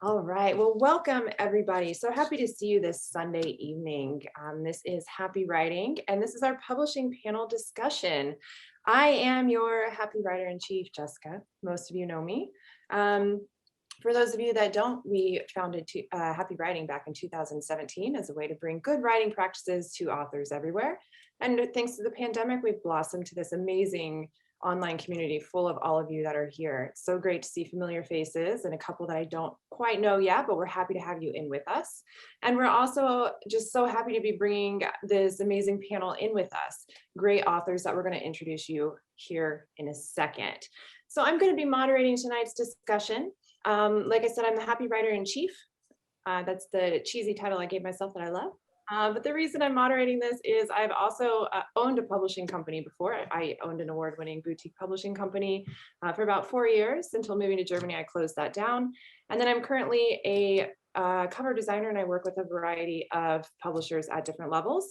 All right. Well, welcome everybody. So happy to see you this Sunday evening. This is Happy Writing, and this is our publishing panel discussion. I am your Happy Writer in Chief, Jessica. Most of you know me. Um, for those of you that don't, we founded Happy Writing back in 2017 as a way to bring good writing practices to authors everywhere. And thanks to the pandemic, we've blossomed to this amazing online community full of all of you that are here. It's so great to see familiar faces and a couple that I don't quite know yet, but we're happy to have you in with us. And we're also just so happy to be bringing this amazing panel in with us, great authors that we're going to introduce you here in a second. So I'm going to be moderating tonight's discussion. Like I said, I'm the Happy Writer in Chief. That's the cheesy title I gave myself that I love. But the reason I'm moderating this is I've also owned a publishing company before. I owned an award-winning boutique publishing company for about 4 years until moving to Germany. I closed that down. And then I'm currently a cover designer, and I work with a variety of publishers at different levels.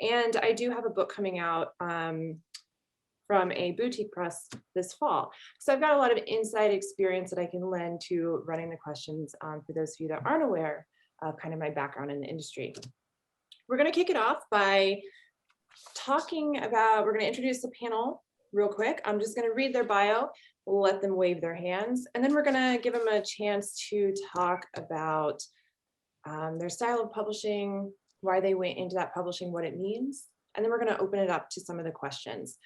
And I do have a book coming out from a boutique press this fall. So I've got a lot of inside experience that I can lend to running the questions for those of you that aren't aware of kind of my background in the industry. We're going to kick it off by we're going to introduce the panel real quick. I'm just going to read their bio, we'll let them wave their hands, and then we're going to give them a chance to talk about their style of publishing, why they went into that publishing, what it means, and then we're going to open it up to some of the questions.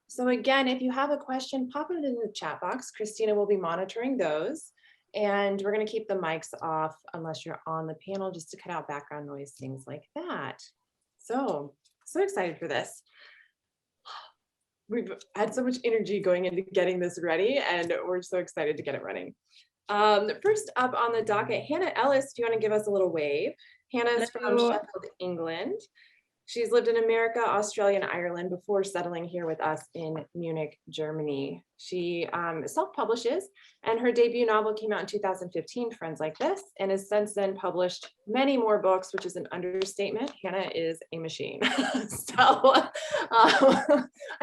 So again, if you have a question, pop it in the chat box. Christina will be monitoring those. And we're going to keep the mics off unless you're on the panel, just to cut out background noise, things like that. So excited for this. We've had so much energy going into getting this ready, and we're so excited to get it running. First up on the docket, Hannah Ellis, if you want to give us a little wave. Hannah's from Sheffield, England. She's lived in America, Australia, and Ireland before settling here with us in Munich, Germany. She self-publishes, and her debut novel came out in 2015, Friends Like This, and has since then published many more books, which is an understatement. Hannah is a machine. I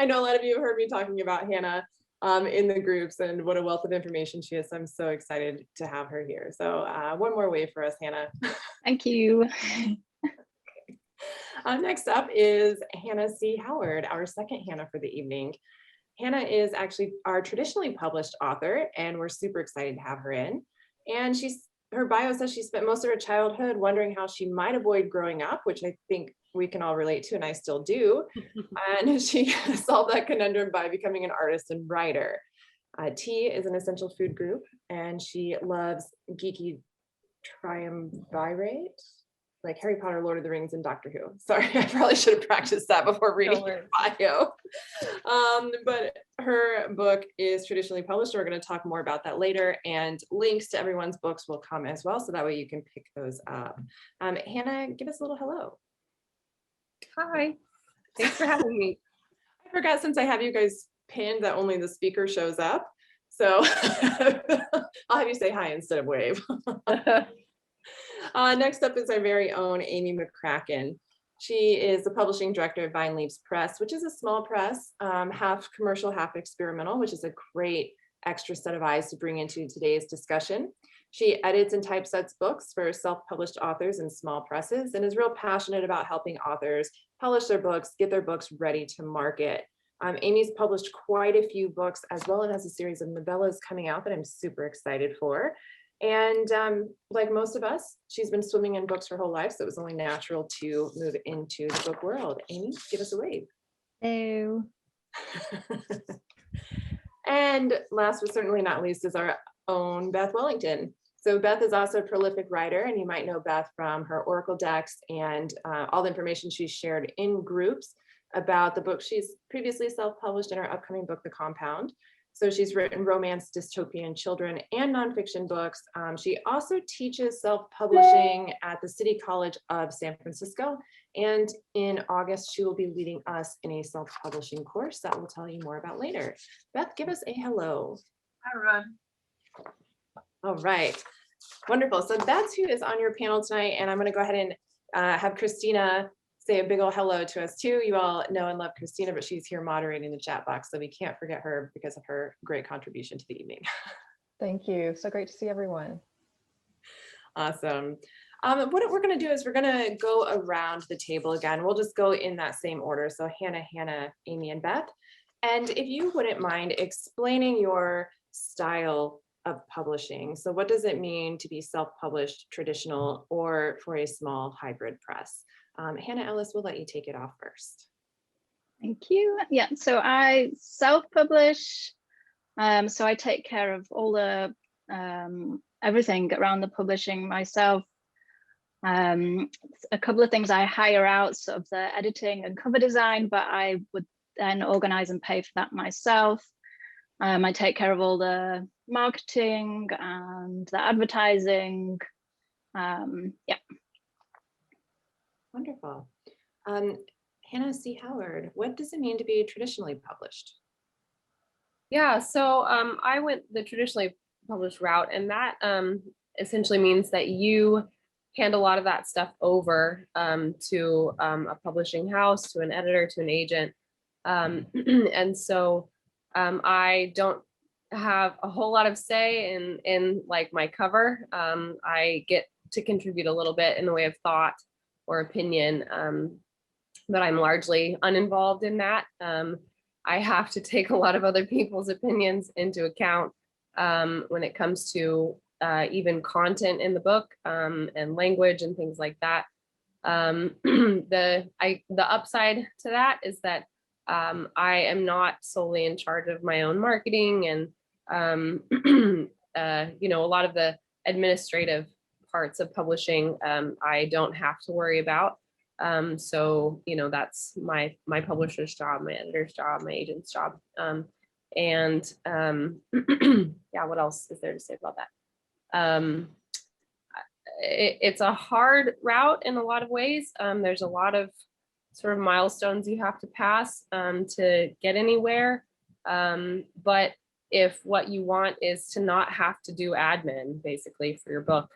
know a lot of you have heard me talking about Hannah in the groups and what a wealth of information she is. So I'm so excited to have her here. So one more wave for us, Hannah. Thank you. Next up is Hannah C. Howard, our second Hannah for the evening. Hannah is actually our traditionally published author, and we're super excited to have her in. And her bio says she spent most of her childhood wondering how she might avoid growing up, which I think we can all relate to, and I still do. And she solved that conundrum by becoming an artist and writer. Tea is an essential food group, and she loves geeky triumvirate, like Harry Potter, Lord of the Rings, and Doctor Who. Sorry, I probably should have practiced that before reading her bio. But her book is traditionally published. We're going to talk more about that later, and links to everyone's books will come as well, so that way you can pick those up. Hannah, give us a little hello. Hi, thanks for having me. I forgot, since I have you guys pinned, that only the speaker shows up. So I'll have you say hi instead of wave. Next up is our very own Amy McCracken. She is the publishing director of Vine Leaves Press, which is a small press, half commercial, half experimental, which is a great extra set of eyes to bring into today's discussion. She edits and typesets books for self-published authors and small presses, and is real passionate about helping authors publish their books, get their books ready to market. Amy's published quite a few books as well, and has a series of novellas coming out that I'm super excited for. And like most of us, she's been swimming in books her whole life, so it was only natural to move into the book world. Amy, give us a wave. Hello. And last but certainly not least is our own Beth Wellington. So Beth is also a prolific writer, and you might know Beth from her Oracle decks and all the information she's shared in groups about the book she's previously self-published in her upcoming book, The Compound. So she's written romance, dystopian, children, and nonfiction books. She also teaches self-publishing at the City College of San Francisco. And in August, she will be leading us in a self-publishing course that we'll tell you more about later. Beth, give us a hello. Hi, everyone. All right, wonderful. So that's who is on your panel tonight. And I'm going to go ahead and have Christina say a big ol' hello to us too. You all know and love Christina, but she's here moderating the chat box, so we can't forget her because of her great contribution to the evening. Thank you. So great to see everyone. Awesome. What we're going to do is we're going to go around the table again. We'll just go in that same order. So Hannah, Amy, and Beth. And if you wouldn't mind explaining your style of publishing. So what does it mean to be self-published, traditional, or for a small hybrid press? Hannah Ellis, we'll let you take it off first. Thank you. Yeah, so I self-publish. So I take care of all the everything around the publishing myself. A couple of things I hire out, sort of the editing and cover design, but I would then organize and pay for that myself. I take care of all the marketing and the advertising. Yeah. Wonderful. Hannah C. Howard, what does it mean to be traditionally published? Yeah, so I went the traditionally published route, and that essentially means that you hand a lot of that stuff over to a publishing house, to an editor, to an agent. And so I don't have a whole lot of say in like my cover. I get to contribute a little bit in the way of thought or opinion, but I'm largely uninvolved in that. I have to take a lot of other people's opinions into account when it comes to even content in the book and language and things like that. The upside to that is that I am not solely in charge of my own marketing and a lot of the administrative parts of publishing I don't have to worry about. So that's my publisher's job, my editor's job, my agent's job. Yeah, what else is there to say about that? It's a hard route in a lot of ways. There's a lot of sort of milestones you have to pass to get anywhere. But if what you want is to not have to do admin basically for your book,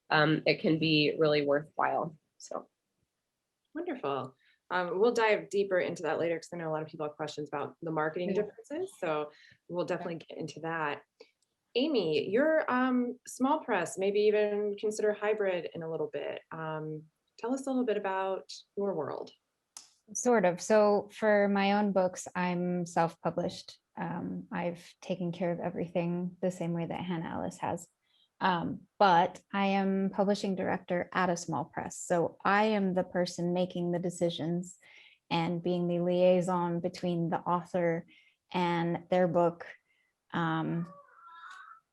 it can be really worthwhile. So. Wonderful. We'll dive deeper into that later because I know a lot of people have questions about the marketing differences. So we'll definitely get into that. Amy, you're small press, maybe even consider hybrid in a little bit. Tell us a little bit about your world. Sort of. So for my own books, I'm self-published. I've taken care of everything the same way that Hannah Ellis has. But I am publishing director at a small press. So I am the person making the decisions and being the liaison between the author and their book.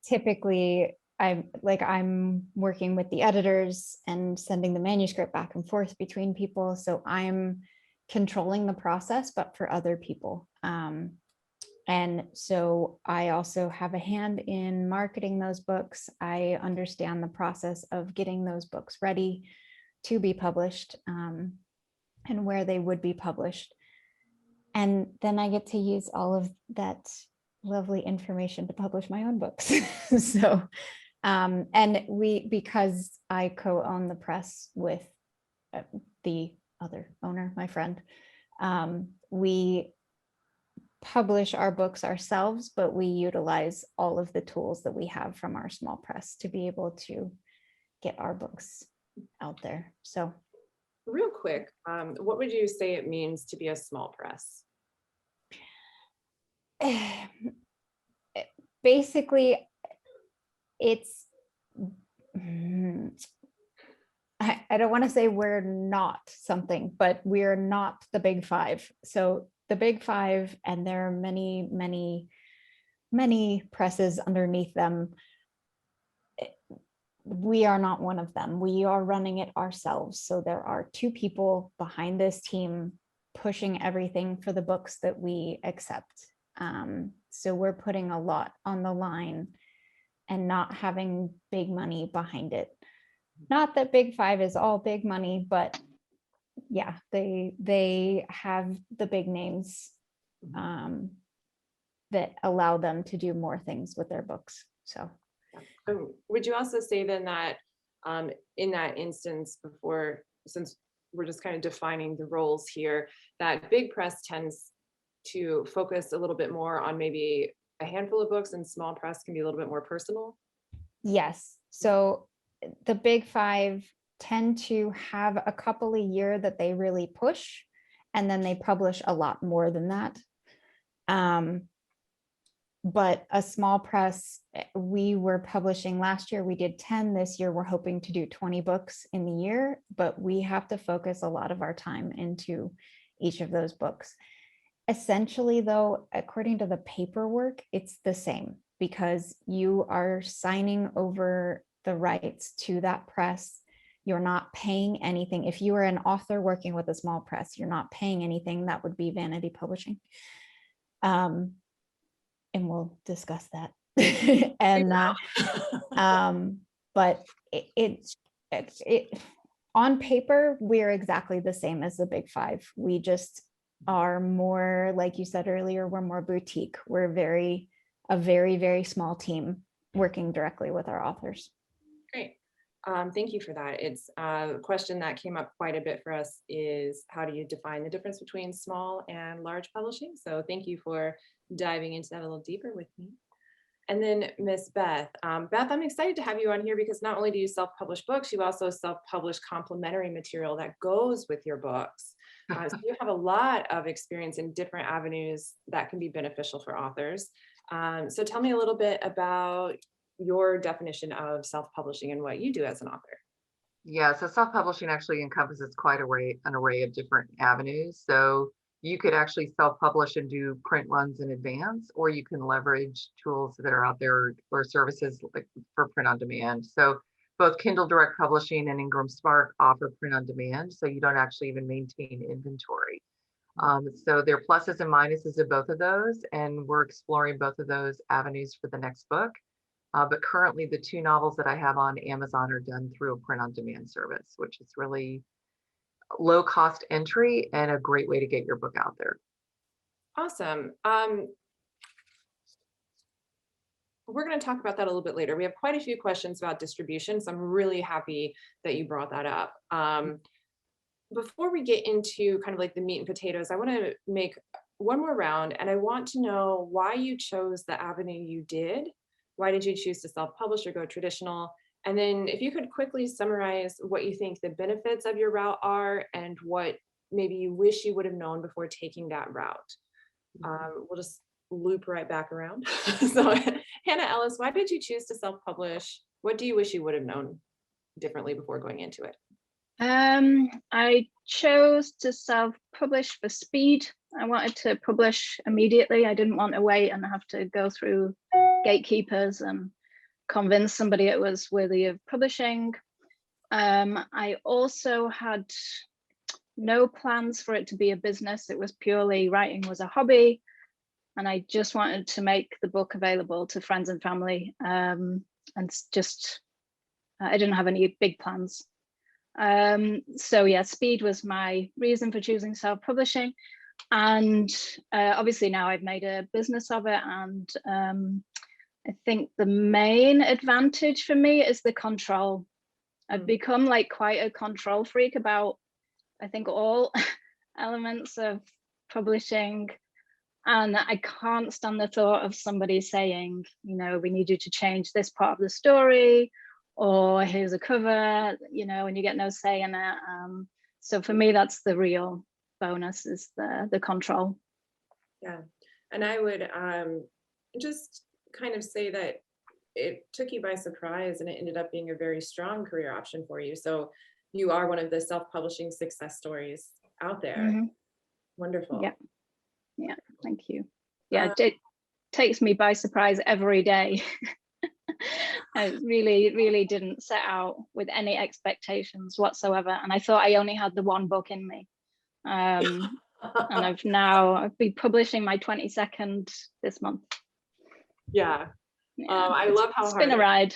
Typically, I'm working with the editors and sending the manuscript back and forth between people. So I'm controlling the process, but for other people. And so I also have a hand in marketing those books. I understand the process of getting those books ready to be published and where they would be published. And then I get to use all of that lovely information to publish my own books. So, because I co-own the press with the other owner, my friend, we publish our books ourselves, but we utilize all of the tools that we have from our small press to be able to get our books out there. So real quick, what would you say it means to be a small press? Basically, it's I don't want to say we're not something, but we're not the big five. So the big five, and there are many, many, many presses underneath them. We are not one of them. We are running it ourselves. So there are two people behind this team pushing everything for the books that we accept. So we're putting a lot on the line and not having big money behind it. Not that Big Five is all big money, but yeah, they have the big names that allow them to do more things with their books. So would you also say then that in that instance before, since we're just kind of defining the roles here, that big press tends to focus a little bit more on maybe a handful of books and small press can be a little bit more personal? yes. So the big five tend to have a couple a year that they really push, and then they publish a lot more than that. But a small press, we were publishing last year, we did 10. This year, we're hoping to do 20 books in the year, but we have to focus a lot of our time into each of those books. Essentially, though, according to the paperwork, it's the same because you are signing over the rights to that press. You're not paying anything. If you are an author working with a small press, you're not paying anything. That would be Vanity Publishing. And we'll discuss that. But it on paper, we're exactly the same as the big five. We just are more, like you said earlier, we're more boutique. We're a very, very small team working directly with our authors. Great. Thank you for that. It's a question that came up quite a bit for us is how do you define the difference between small and large publishing? So thank you for diving into that a little deeper with me. And then Miss Beth. Beth, I'm excited to have you on here because not only do you self-publish books, you also self-publish complementary material that goes with your books. So you have a lot of experience in different avenues that can be beneficial for authors. So tell me a little bit about your definition of self-publishing and what you do as an author. Yeah, so self-publishing actually encompasses quite an array of different avenues. So you could actually self-publish and do print runs in advance, or you can leverage tools that are out there or services like for print on demand. So both Kindle Direct Publishing and Ingram Spark offer print on demand, so you don't actually even maintain inventory. So there are pluses and minuses of both of those, and we're exploring both of those avenues for the next book. But currently the 2 novels that I have on Amazon are done through a print on demand service, which is really low cost entry and a great way to get your book out there. Awesome. We're going to talk about that a little bit later. We have quite a few questions about distribution, so I'm really happy that you brought that up. Before we get into kind of like the meat and potatoes, I want to make one more round, and I want to know why you chose the avenue you did. Why did you choose to self-publish or go traditional? And then if you could quickly summarize what you think the benefits of your route are and what maybe you wish you would have known before taking that route. We'll just loop right back around. So Hannah Ellis, why did you choose to self-publish? What do you wish you would have known differently before going into it? I chose to self-publish for speed. I wanted to publish immediately. I didn't want to wait and have to go through gatekeepers and convince somebody it was worthy of publishing. I also had no plans for it to be a business. It was purely writing was a hobby, and I just wanted to make the book available to friends and family. And just I didn't have any big plans. So yeah, speed was my reason for choosing self-publishing, and obviously now I've made a business of it, and I think the main advantage for me is the control. I've become like quite a control freak about, I think, all elements of publishing, and I can't stand the thought of somebody saying, you know, we need you to change this part of the story, or here's a cover, you know, and you get no say in it. So for me, that's the real bonus, is the control. Yeah, and I would just kind of say that it took you by surprise and it ended up being a very strong career option for you. So you are one of the self-publishing success stories out there. Mm-hmm. Wonderful. Yeah, thank you. Yeah, it takes me by surprise every day. I really didn't set out with any expectations whatsoever, and I thought I only had the one book in me. And I'll be publishing my 22nd this month. Yeah. I love how it's been a ride.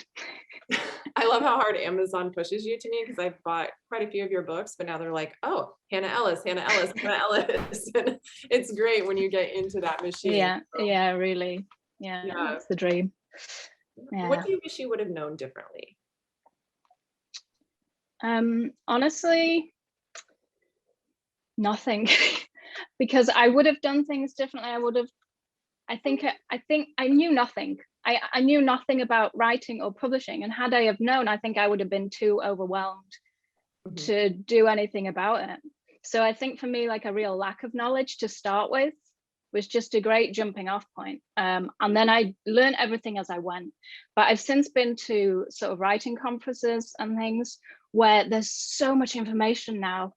I love how hard Amazon pushes you to me, because I've bought quite a few of your books, but now they're like, oh, Hannah Ellis, Hannah Ellis, Hannah Ellis. And it's great when you get into that machine. Yeah, really. Yeah, that's the dream. Yeah. What do you wish you would have known differently? Honestly, nothing. Because I would have done things differently. I think I knew nothing. I knew nothing about writing or publishing, and had I have known, I think I would have been too overwhelmed to do anything about it. So I think for me, like a real lack of knowledge to start with was just a great jumping off point. And then I learned everything as I went. But I've since been to sort of writing conferences and things where there's so much information now.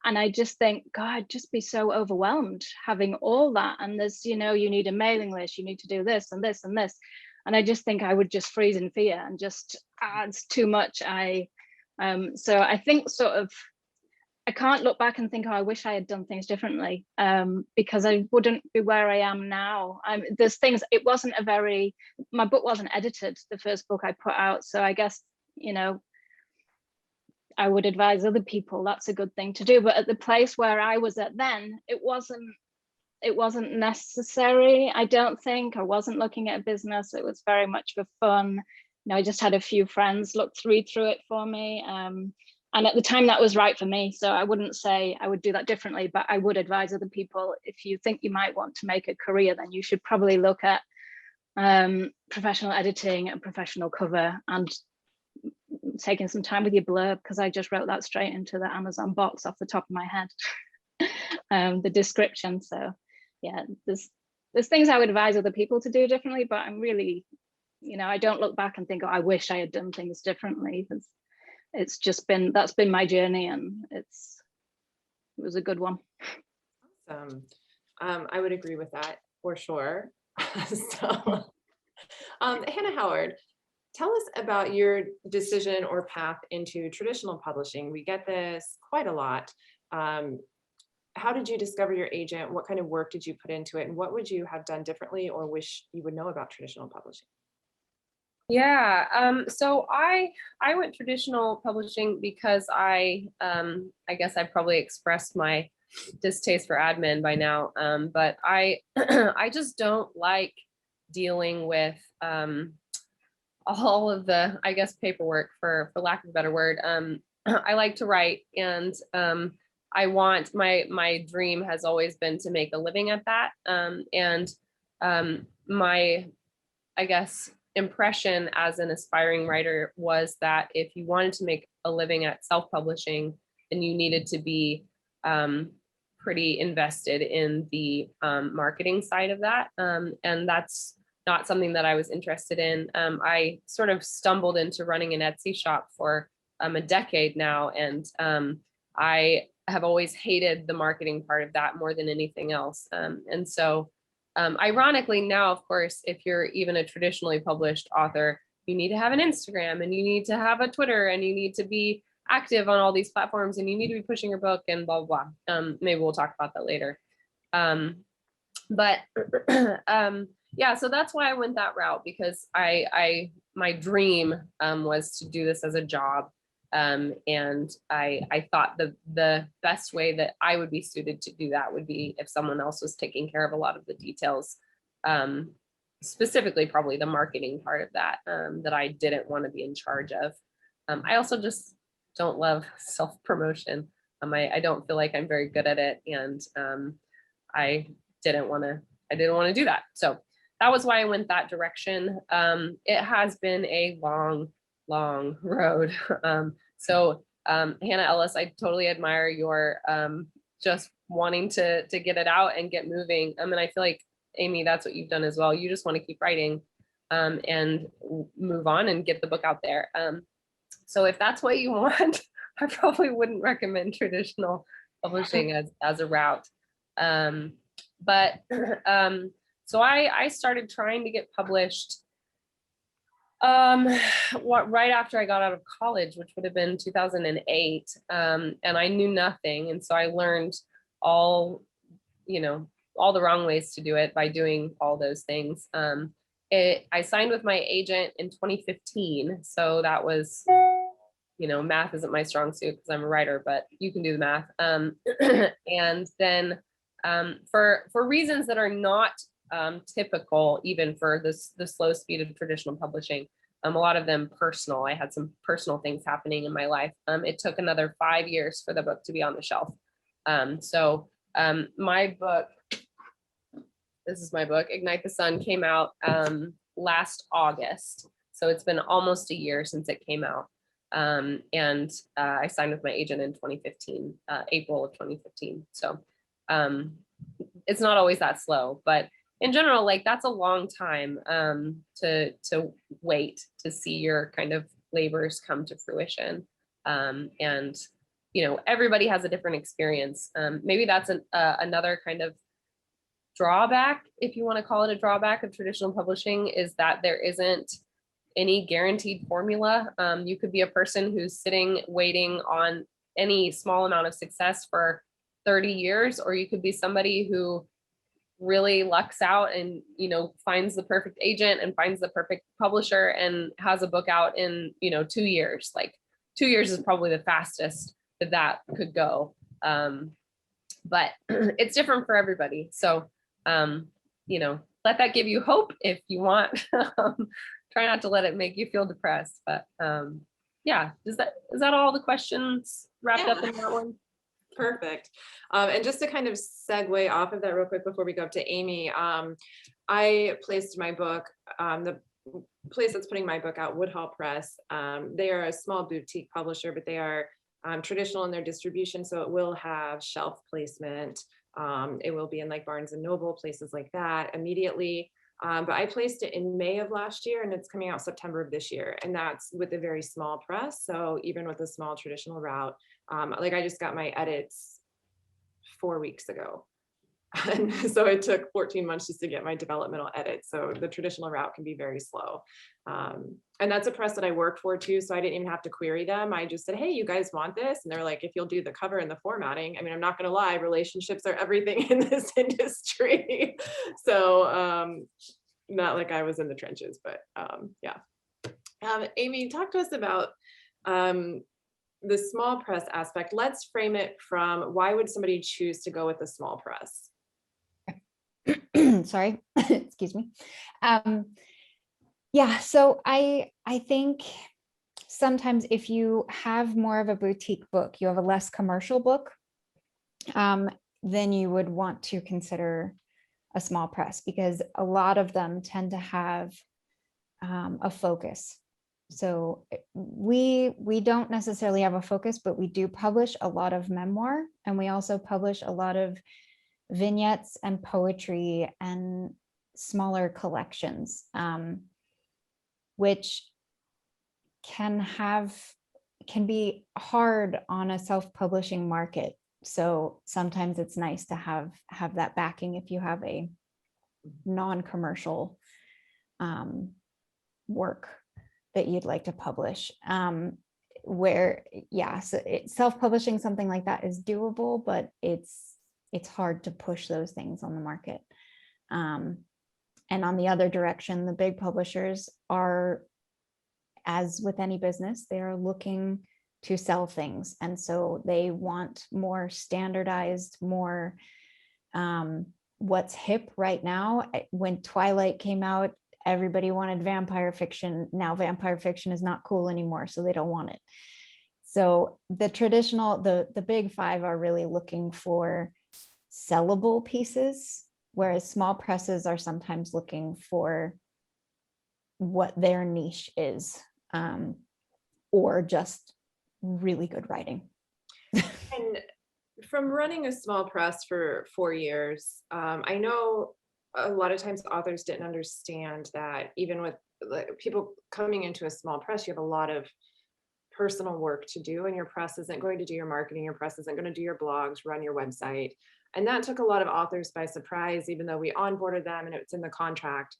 And I just think, God, I'd just be so overwhelmed having all that. And there's, you know, you need a mailing list, you need to do this and this and this. And I just think I would just freeze in fear and just, it's too much. So I think sort of, I can't look back and think, oh, I wish I had done things differently, because I wouldn't be where I am now. There's things, it wasn't a very, my book wasn't edited, the first book I put out. So I guess, you know, I would advise other people, that's a good thing to do. But at the place where I was at then, it wasn't necessary, I don't think. I wasn't looking at a business. It was very much for fun. You know, I just had a few friends read through it for me. And at the time that was right for me. So I wouldn't say I would do that differently, but I would advise other people, if you think you might want to make a career, then you should probably look at professional editing and professional cover, and taking some time with your blurb, because I just wrote that straight into the Amazon box off the top of my head, the description. So yeah, there's things I would advise other people to do differently, but I'm really, you know, I don't look back and think, oh, I wish I had done things differently. It's just been, that's been my journey, and it was a good one. Awesome. I would agree with that for sure. So, Hannah Howard, tell us about your decision or path into traditional publishing. We get this quite a lot. How did you discover your agent? What kind of work did you put into it? And what would you have done differently or wish you would know about traditional publishing? Yeah, so I went traditional publishing because I guess I probably expressed my distaste for admin by now, but I I just don't like dealing with all of the, I guess, paperwork, for lack of a better word. I like to write, and I want, my dream has always been to make a living at that, and my, I guess, impression as an aspiring writer was that if you wanted to make a living at self-publishing, then you needed to be pretty invested in the marketing side of that. And that's not something that I was interested in. I sort of stumbled into running an Etsy shop for a decade now, and I have always hated the marketing part of that more than anything else. And so ironically now, of course, if you're even a traditionally published author, you need to have an Instagram, and you need to have a Twitter, and you need to be active on all these platforms, and you need to be pushing your book, and blah, blah, blah. Maybe we'll talk about that later. But yeah, so that's why I went that route, because my dream was to do this as a job. And I thought the best way that I would be suited to do that would be if someone else was taking care of a lot of the details, specifically probably the marketing part of that, that I didn't want to be in charge of. I also just don't love self-promotion. I don't feel like I'm very good at it, and I didn't want to do that. So that was why I went that direction. It has been a long road. So Hannah Ellis, I totally admire your just wanting to get it out and get moving. And I feel like, Amy, that's what you've done as well. You just want to keep writing and move on and get the book out there. So if that's what you want, I probably wouldn't recommend traditional publishing as a route. But so I started trying to get published right after I got out of college, which would have been 2008. And I knew nothing. And so I learned all the wrong ways to do it by doing all those things. I signed with my agent in 2015. So that was, math isn't my strong suit because I'm a writer, but you can do the math. And then for reasons that are not typical even for the slow speed of traditional publishing, a lot of them personal. I had some personal things happening in my life. It took another 5 years for the book to be on the shelf. So my book, this is my book, Ignite the Sun, came out last August. So it's been almost a year since it came out. And I signed with my agent in 2015, April of 2015. So it's not always that slow, but in general, like that's a long time to wait to see your kind of labors come to fruition. And everybody has a different experience. Maybe that's another kind of drawback, if you want to call it a drawback of traditional publishing, is that there isn't any guaranteed formula. You could be a person who's sitting waiting on any small amount of success for 30 years, or you could be somebody who really lucks out and finds the perfect agent and finds the perfect publisher and has a book out in 2 years. Like 2 years is probably the fastest that could go, but it's different for everybody. So let that give you hope if you want. Try not to let it make you feel depressed, but yeah, is that all the questions wrapped up in that one? Perfect. And just to kind of segue off of that real quick before we go up to Amy, I placed my book, the place that's putting my book out, Woodhall Press. They are a small boutique publisher, but they are traditional in their distribution. So it will have shelf placement. It will be in like Barnes and Noble, places like that immediately. But I placed it in May of last year and it's coming out September of this year. And that's with a very small press. So even with a small traditional route, like I just got my edits 4 weeks ago. And so it took 14 months just to get my developmental edits. So the traditional route can be very slow. And that's a press that I worked for too. So I didn't even have to query them. I just said, hey, you guys want this? And they're like, if you'll do the cover and the formatting. I mean, I'm not going to lie, relationships are everything in this industry. So not like I was in the trenches, but yeah. Amy, talk to us about the small press aspect. Let's frame it from why would somebody choose to go with a small press? Sorry, excuse me. Yeah, so I think sometimes if you have more of a boutique book, you have a less commercial book, then you would want to consider a small press, because a lot of them tend to have a focus. So we don't necessarily have a focus, but we do publish a lot of memoir, and we also publish a lot of vignettes and poetry and smaller collections, which can be hard on a self-publishing market. So sometimes it's nice to have that backing if you have a non-commercial work that you'd like to publish, where, yeah, so self-publishing something like that is doable, but it's hard to push those things on the market. And on the other direction, the big publishers are, as with any business, they are looking to sell things. And so they want more standardized, more what's hip right now. When Twilight came out, everybody wanted vampire fiction. Now vampire fiction is not cool anymore, so they don't want it. So the traditional, the big five are really looking for sellable pieces, whereas small presses are sometimes looking for what their niche is, or just really good writing. And from running a small press for 4 years, I know a lot of times authors didn't understand that even with people coming into a small press, you have a lot of personal work to do, and your press isn't going to do your marketing, your press isn't going to do your blogs, run your website. And that took a lot of authors by surprise, even though we onboarded them and it's in the contract.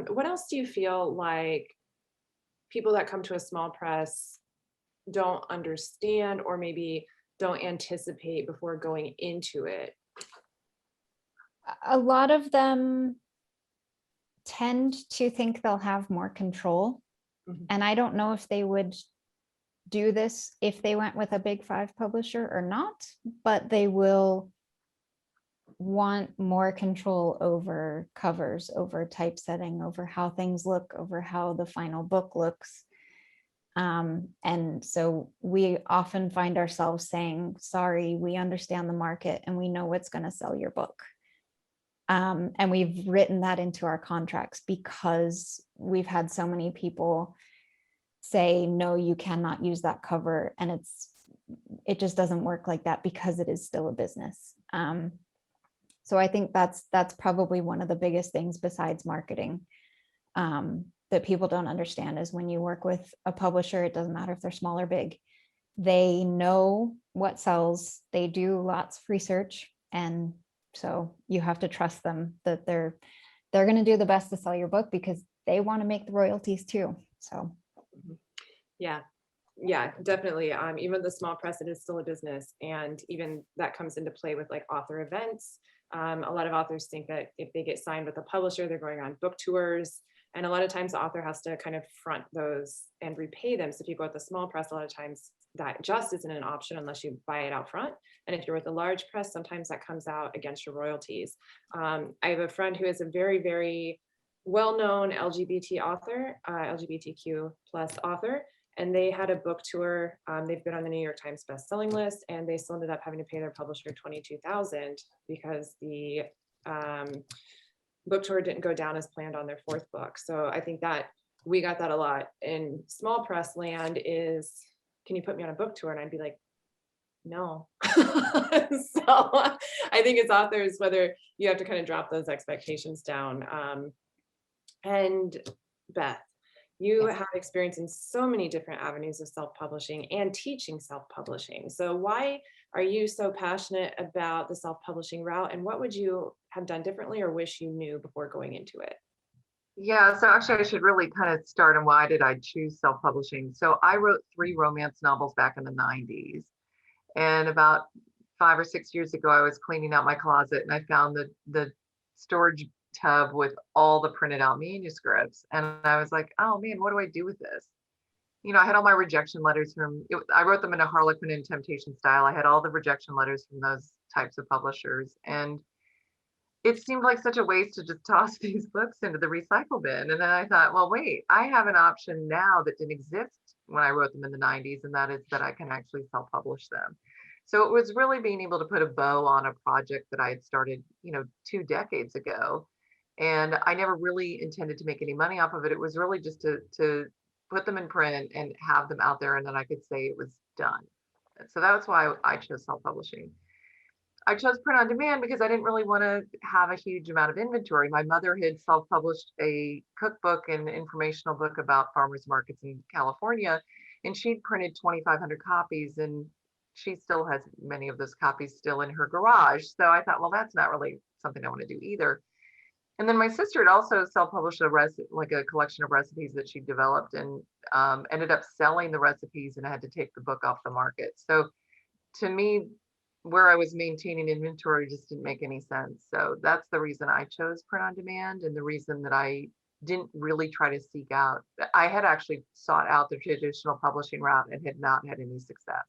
What else do you feel like people that come to a small press don't understand, or maybe don't anticipate before going into it? A lot of them tend to think they'll have more control. Mhm. And I don't know if they would do this if they went with a big five publisher or not, but they will want more control over covers, over typesetting, over how things look, over how the final book looks. And so we often find ourselves saying, sorry, we understand the market and we know what's going to sell your book. And we've written that into our contracts because we've had so many people say, no, you cannot use that cover. And it just doesn't work like that because it is still a business. So I think that's probably one of the biggest things besides marketing that people don't understand is when you work with a publisher, it doesn't matter if they're small or big. They know what sells, they do lots of research. And so you have to trust them that they're going to do the best to sell your book because they want to make the royalties too. So yeah, definitely. Even the small press, it is still a business, and even that comes into play with like author events. A lot of authors think that if they get signed with a publisher, they're going on book tours, and a lot of times the author has to kind of front those and repay them. So if you go with the small press, a lot of times that just isn't an option unless you buy it out front. And if you're with a large press, sometimes that comes out against your royalties. I have a friend who is a very, very well-known LGBT author, LGBTQ plus author, and they had a book tour. They've been on the New York Times best-selling list, and they still ended up having to pay their publisher $22,000 because the book tour didn't go down as planned on their fourth book. So I think that we got that a lot in small press land is, can you put me on a book tour? And I'd be like, no. So I think as authors, whether you have to kind of drop those expectations down. And Beth, you have experience in so many different avenues of self-publishing and teaching self-publishing. So why are you so passionate about the self-publishing route, and what would you have done differently or wish you knew before going into it? Yeah, so actually I should really kind of start on why did I choose self-publishing. So I wrote 3 romance novels back in the 90s. And about 5 or 6 years ago, I was cleaning out my closet and I found the storage tub with all the printed out manuscripts. And I was like, oh man, what do I do with this? You know, I had all my rejection letters I wrote them in a Harlequin and Temptation style. I had all the rejection letters from those types of publishers. And it seemed like such a waste to just toss these books into the recycle bin. And then I thought, well, wait, I have an option now that didn't exist when I wrote them in the 90s, and that is that I can actually self-publish them. So it was really being able to put a bow on a project that I had started, 2 decades ago. And I never really intended to make any money off of it. It was really just to put them in print and have them out there, and then I could say it was done. So that's why I chose self-publishing. I chose print on demand because I didn't really want to have a huge amount of inventory. My mother had self-published a cookbook and informational book about farmers markets in California, and she'd printed 2,500 copies, and she still has many of those copies still in her garage. So I thought, well, that's not really something I want to do either. And then my sister had also self-published a collection of recipes that she developed, and ended up selling the recipes, and I had to take the book off the market. So to me, where I was maintaining inventory just didn't make any sense. So that's the reason I chose print on demand, and the reason that I didn't really try to seek out. I had actually sought out the traditional publishing route and had not had any success.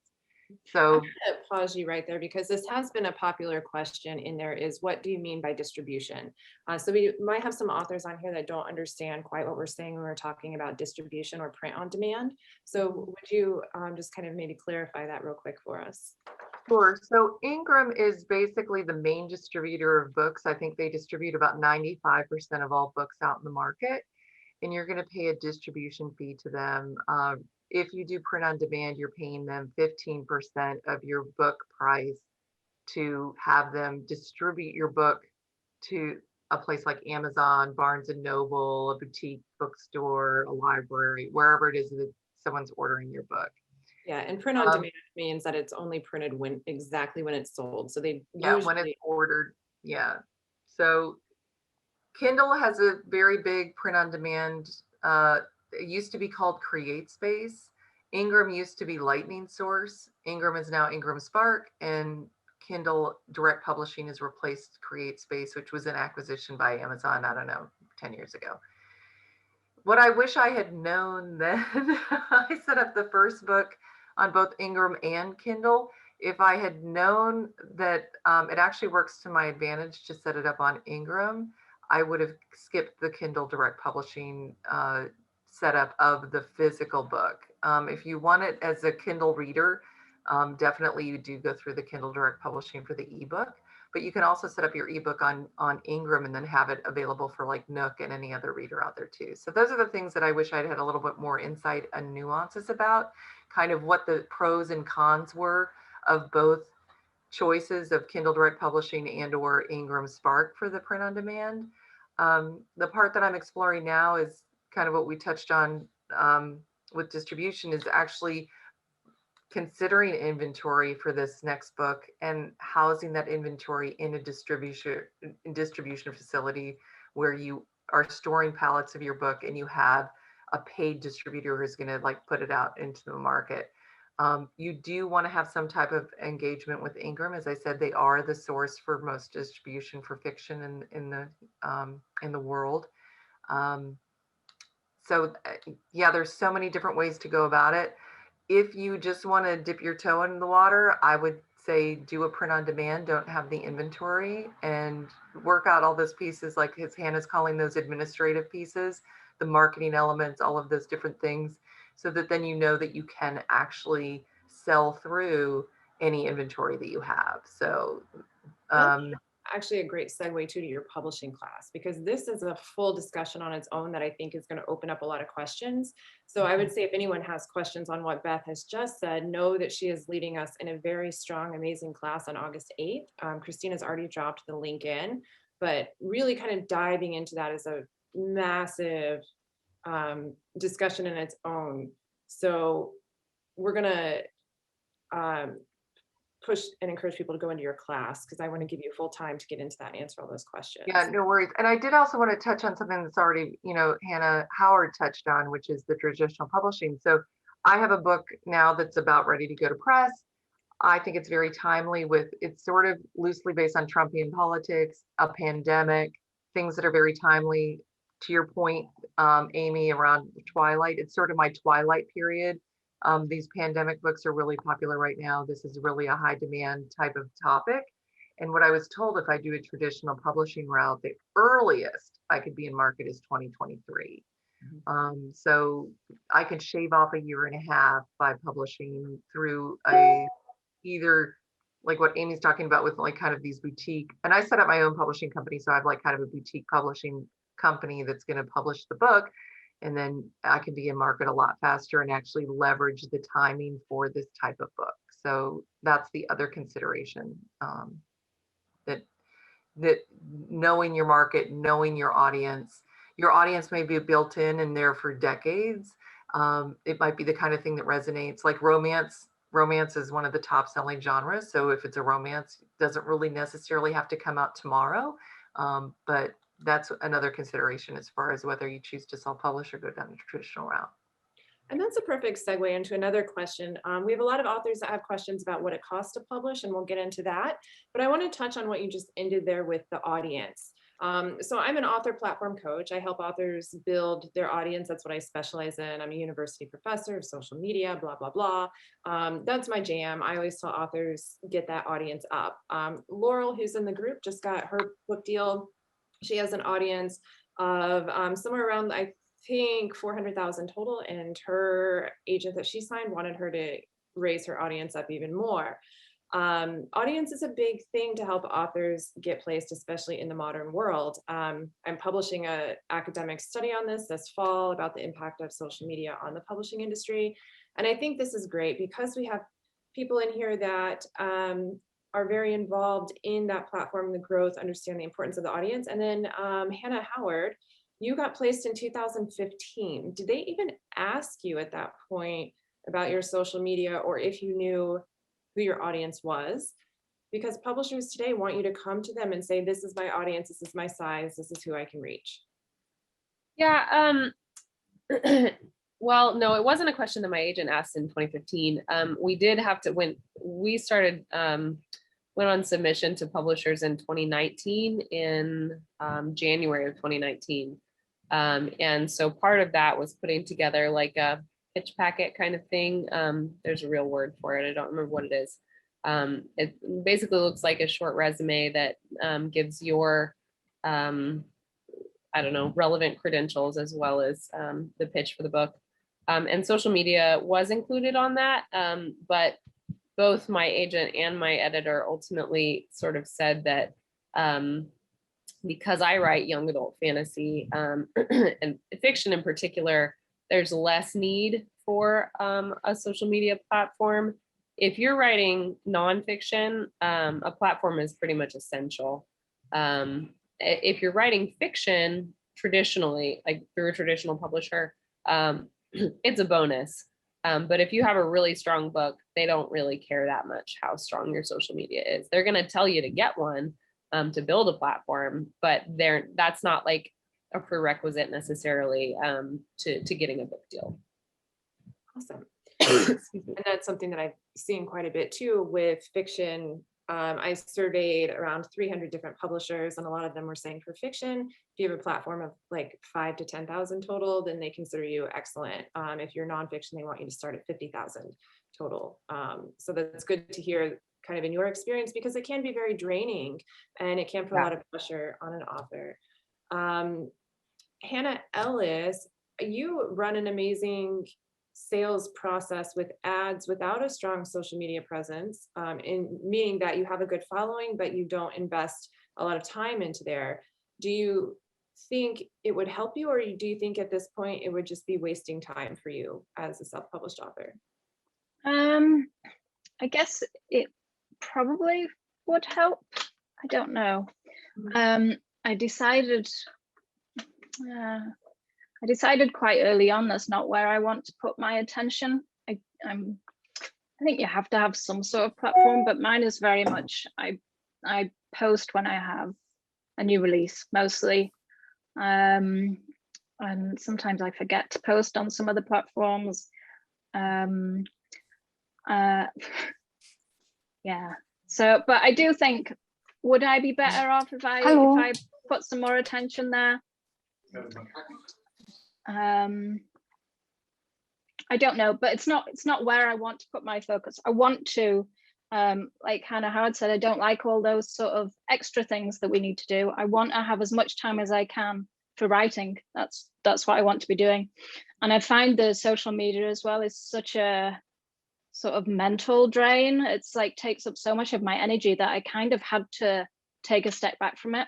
So I'm gonna pause you right there because this has been a popular question in there is, what do you mean by distribution? So we might have some authors on here that don't understand quite what we're saying when we're talking about distribution or print on demand. So would you just kind of maybe clarify that real quick for us? sure. So Ingram is basically the main distributor of books. I think they distribute about 95% of all books out in the market, and you're going to pay a distribution fee to them. If you do print on demand, you're paying them 15% of your book price to have them distribute your book to a place like Amazon, Barnes and Noble, a boutique bookstore, a library, wherever it is that someone's ordering your book. Yeah, and print on demand means that it's only printed exactly when it's sold. So they when it's ordered. Yeah. So Kindle has a very big print on demand. It used to be called CreateSpace. Ingram used to be Lightning Source. Ingram is now Ingram Spark, and Kindle Direct Publishing has replaced CreateSpace, which was an acquisition by Amazon, I don't know, 10 years ago. What I wish I had known then, I set up the first book on both Ingram and Kindle. If I had known that it actually works to my advantage to set it up on Ingram, I would have skipped the Kindle Direct Publishing setup of the physical book. If you want it as a Kindle reader, definitely you do go through the Kindle Direct Publishing for the ebook. but you can also set up your ebook on Ingram and then have it available for like Nook and any other reader out there too. So those are the things that I wish I'd had a little bit more insight and nuances about, kind of what the pros and cons were of both choices of Kindle Direct Publishing and or Ingram Spark for the print on demand. The part that I'm exploring now is kind of what we touched on with distribution, is actually considering inventory for this next book and housing that inventory in a distribution facility where you are storing pallets of your book and you have a paid distributor who's going to like put it out into the market. You do want to have some type of engagement with Ingram. As I said, they are the source for most distribution for fiction in the world. So yeah, there's so many different ways to go about it. If you just want to dip your toe in the water, I would say do a print on demand, don't have the inventory, and work out all those pieces, like Hannah's calling those administrative pieces, the marketing elements, all of those different things, so that then you know that you can actually sell through any inventory that you have. So actually a great segue to your publishing class, because this is a full discussion on its own that I think is going to open up a lot of questions. So I would say if anyone has questions on what Beth has just said, know that she is leading us in a very strong, amazing class on August 8th. Christina's already dropped the link in, but really kind of diving into that is a massive discussion in its own. So we're going to push and encourage people to go into your class, because I want to give you full time to get into that and answer all those questions. yeah, no worries. And I did also want to touch on something that's already, Hannah Howard touched on, which is the traditional publishing. So I have a book now that's about ready to go to press. I think it's very timely it's sort of loosely based on Trumpian politics, a pandemic, things that are very timely. To your point, Amy, around Twilight, it's sort of my Twilight period. These pandemic books are really popular right now. This is really a high demand type of topic. And what I was told, if I do a traditional publishing route, the earliest I could be in market is 2023. So I could shave off a year and a half by publishing through either like what Amy's talking about with like kind of these boutique, and I set up my own publishing company. So I have like kind of a boutique publishing company that's going to publish the book. And then I can be in market a lot faster and actually leverage the timing for this type of book. So that's the other consideration, that knowing your market, knowing your audience may be built in and there for decades. It might be the kind of thing that resonates, like romance. Romance is one of the top selling genres. So if it's a romance, it doesn't really necessarily have to come out tomorrow. But that's another consideration as far as whether you choose to self-publish or go down the traditional route. And that's a perfect segue into another question. We have a lot of authors that have questions about what it costs to publish, and we'll get into that. But I want to touch on what you just ended there with the audience. So I'm an author platform coach. I help authors build their audience. That's what I specialize in. I'm a university professor of social media, blah, blah, blah. That's my jam. I always tell authors, get that audience up. Laurel, who's in the group, just got her book deal. She has an audience of somewhere around, I think, 400,000 total, and her agent that she signed wanted her to raise her audience up even more. Audience is a big thing to help authors get placed, especially in the modern world. I'm publishing an academic study on this fall about the impact of social media on the publishing industry. And I think this is great because we have people in here that are very involved in that platform, the growth, understand the importance of the audience. And then Hannah Howard, you got placed in 2015. Did they even ask you at that point about your social media, or if you knew who your audience was? Because publishers today want you to come to them and say, this is my audience, this is my size, this is who I can reach. Yeah. Well, no, it wasn't a question that my agent asked in 2015. We did have to, when we started, went on submission to publishers in 2019, in January of 2019. And so part of that was putting together like a pitch packet kind of thing. There's a real word for it. I don't remember what it is. It basically looks like a short resume that gives your, I don't know, relevant credentials as well as the pitch for the book. And social media was included on that, but both my agent and my editor ultimately sort of said that because I write young adult fantasy and fiction in particular, there's less need for a social media platform. If you're writing nonfiction, a platform is pretty much essential. If you're writing fiction traditionally, like through a traditional publisher, it's a bonus. But if you have a really strong book, they don't really care that much how strong your social media is. They're going to tell you to get one to build a platform, but that's not like a prerequisite necessarily to getting a book deal. Awesome. And that's something that I've seen quite a bit too with fiction. I surveyed around 300 different publishers, and a lot of them were saying for fiction, if you have a platform of like 5,000 to 10,000 total, then they consider you excellent. If you're nonfiction, they want you to start at 50,000 total. So that's good to hear kind of in your experience, because it can be very draining and it can put a lot of pressure on an author. Hannah Ellis, you run an amazing sales process with ads without a strong social media presence, in meaning that you have a good following, but you don't invest a lot of time into there. Do you think it would help you, or do you think at this point it would just be wasting time for you as a self-published author? I guess it probably would help. I don't know. I decided quite early on that's not where I want to put my attention. I think you have to have some sort of platform, but mine is very much I post when I have a new release mostly, and sometimes I forget to post on some other platforms. Yeah. So, but I do think, would I be better off if I put some more attention there? I don't know, but it's not where I want to put my focus. I want to, like Hannah Howard said, I don't like all those sort of extra things that we need to do. I want to have as much time as I can for writing. That's what I want to be doing. And I find the social media as well is such a sort of mental drain. It's like takes up so much of my energy that I kind of had to take a step back from it.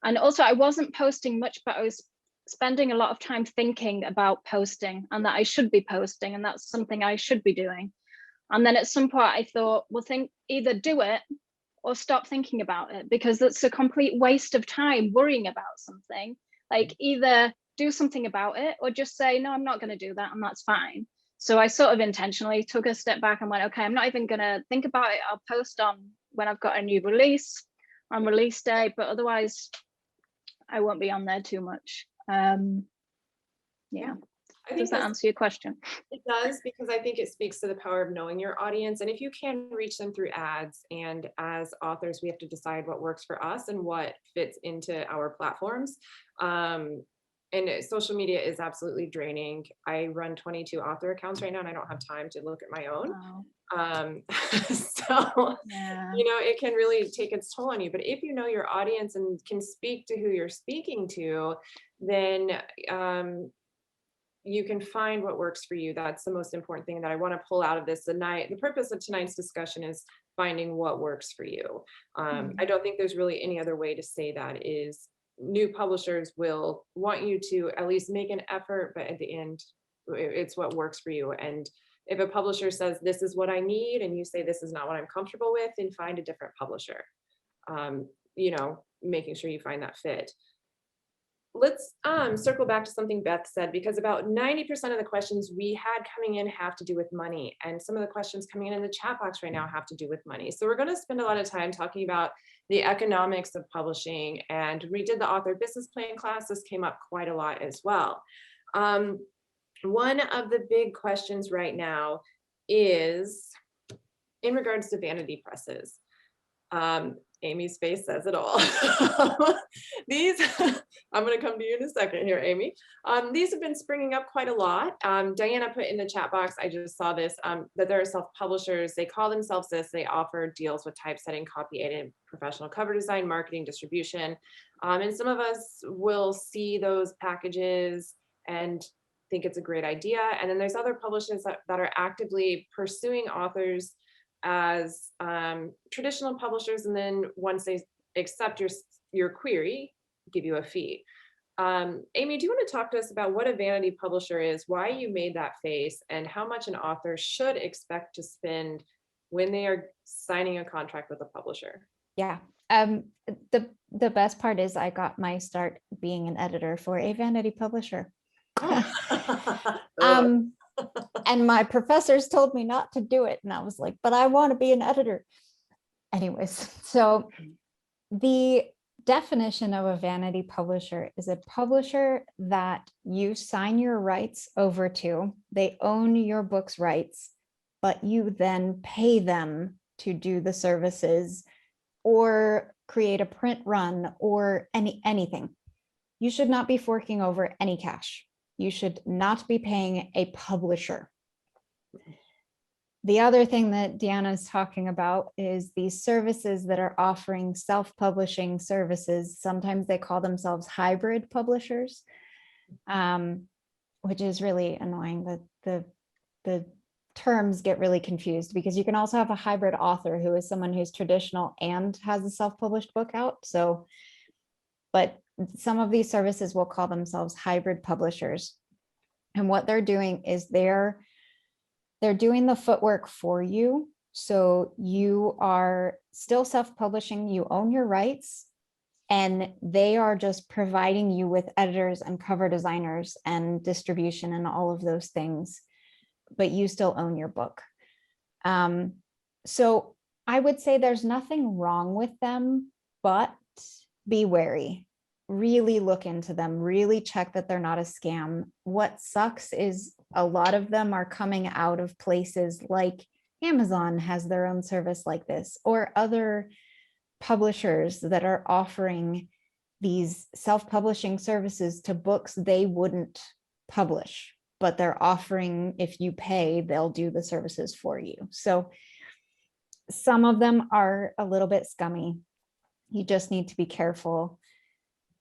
And also I wasn't posting much, but I was spending a lot of time thinking about posting and that I should be posting, and that's something I should be doing. And then at some point I thought, well, either do it or stop thinking about it, because that's a complete waste of time worrying about something. Like either do something about it or just say, no, I'm not going to do that, and that's fine. So I sort of intentionally took a step back and went, okay, I'm not even going to think about it. I'll post on when I've got a new release on release day, but otherwise I won't be on there too much. Yeah. Does that answer your question? It does, because I think it speaks to the power of knowing your audience. And if you can reach them through ads, and as authors, we have to decide what works for us and what fits into our platforms. And social media is absolutely draining. I run 22 author accounts right now, and I don't have time to look at my own. Wow. So, yeah. You know, it can really take its toll on you. But if you know your audience and can speak to who you're speaking to, then you can find what works for you. That's the most important thing that I want to pull out of this tonight. The purpose of tonight's discussion is finding what works for you. I don't think there's really any other way to say that. Is new publishers will want you to at least make an effort, but at the end, it's what works for you. And if a publisher says, this is what I need, and you say, this is not what I'm comfortable with, then find a different publisher. You know, making sure you find that fit. Let's circle back to something Beth said, because about 90% of the questions we had coming in have to do with money. And some of the questions coming in the chat box right now have to do with money. So we're going to spend a lot of time talking about the economics of publishing. And we did the author business plan class. This came up quite a lot as well. One of the big questions right now is in regards to vanity presses. Amy's face says it all. These, I'm going to come to you in a second here, Amy. These have been springing up quite a lot. Diana put in the chat box, I just saw this, that there are self-publishers. They call themselves this. They offer deals with typesetting, copy editing, professional cover design, marketing, distribution. And some of us will see those packages and think it's a great idea. And then there's other publishers that are actively pursuing authors as traditional publishers, and then once they accept your query, give you a fee. Amy, do you want to talk to us about what a vanity publisher is, why you made that face, and how much an author should expect to spend when they are signing a contract with a publisher? Yeah. The best part is I got my start being an editor for a vanity publisher. And my professors told me not to do it. And I was like, but I want to be an editor. Anyways, so the definition of a vanity publisher is a publisher that you sign your rights over to. They own your book's rights, but you then pay them to do the services or create a print run or anything. You should not be forking over any cash. You should not be paying a publisher. The other thing that Deanna is talking about is these services that are offering self-publishing services. Sometimes they call themselves hybrid publishers, which is really annoying that the terms get really confused, because you can also have a hybrid author who is someone who's traditional and has a self-published book out. So, but some of these services will call themselves hybrid publishers. And what they're doing is they're doing the footwork for you. So you are still self-publishing, you own your rights, and they are just providing you with editors and cover designers and distribution and all of those things, but you still own your book. So I would say there's nothing wrong with them, but be wary. Really look into them, really check that they're not a scam. What sucks is a lot of them are coming out of places like Amazon has their own service like this, or other publishers that are offering these self-publishing services to books they wouldn't publish, but they're offering, if you pay, they'll do the services for you. So some of them are a little bit scummy. You just need to be careful.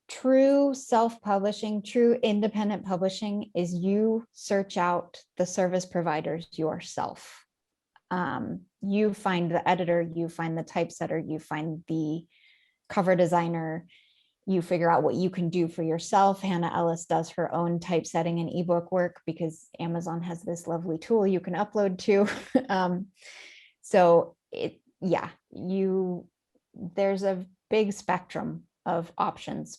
True self-publishing, true independent publishing is you search out the service providers yourself. You find the editor, you find the typesetter, you find the cover designer, you figure out what you can do for yourself. Hannah Ellis does her own typesetting and ebook work because Amazon has this lovely tool you can upload to. So there's a big spectrum of options.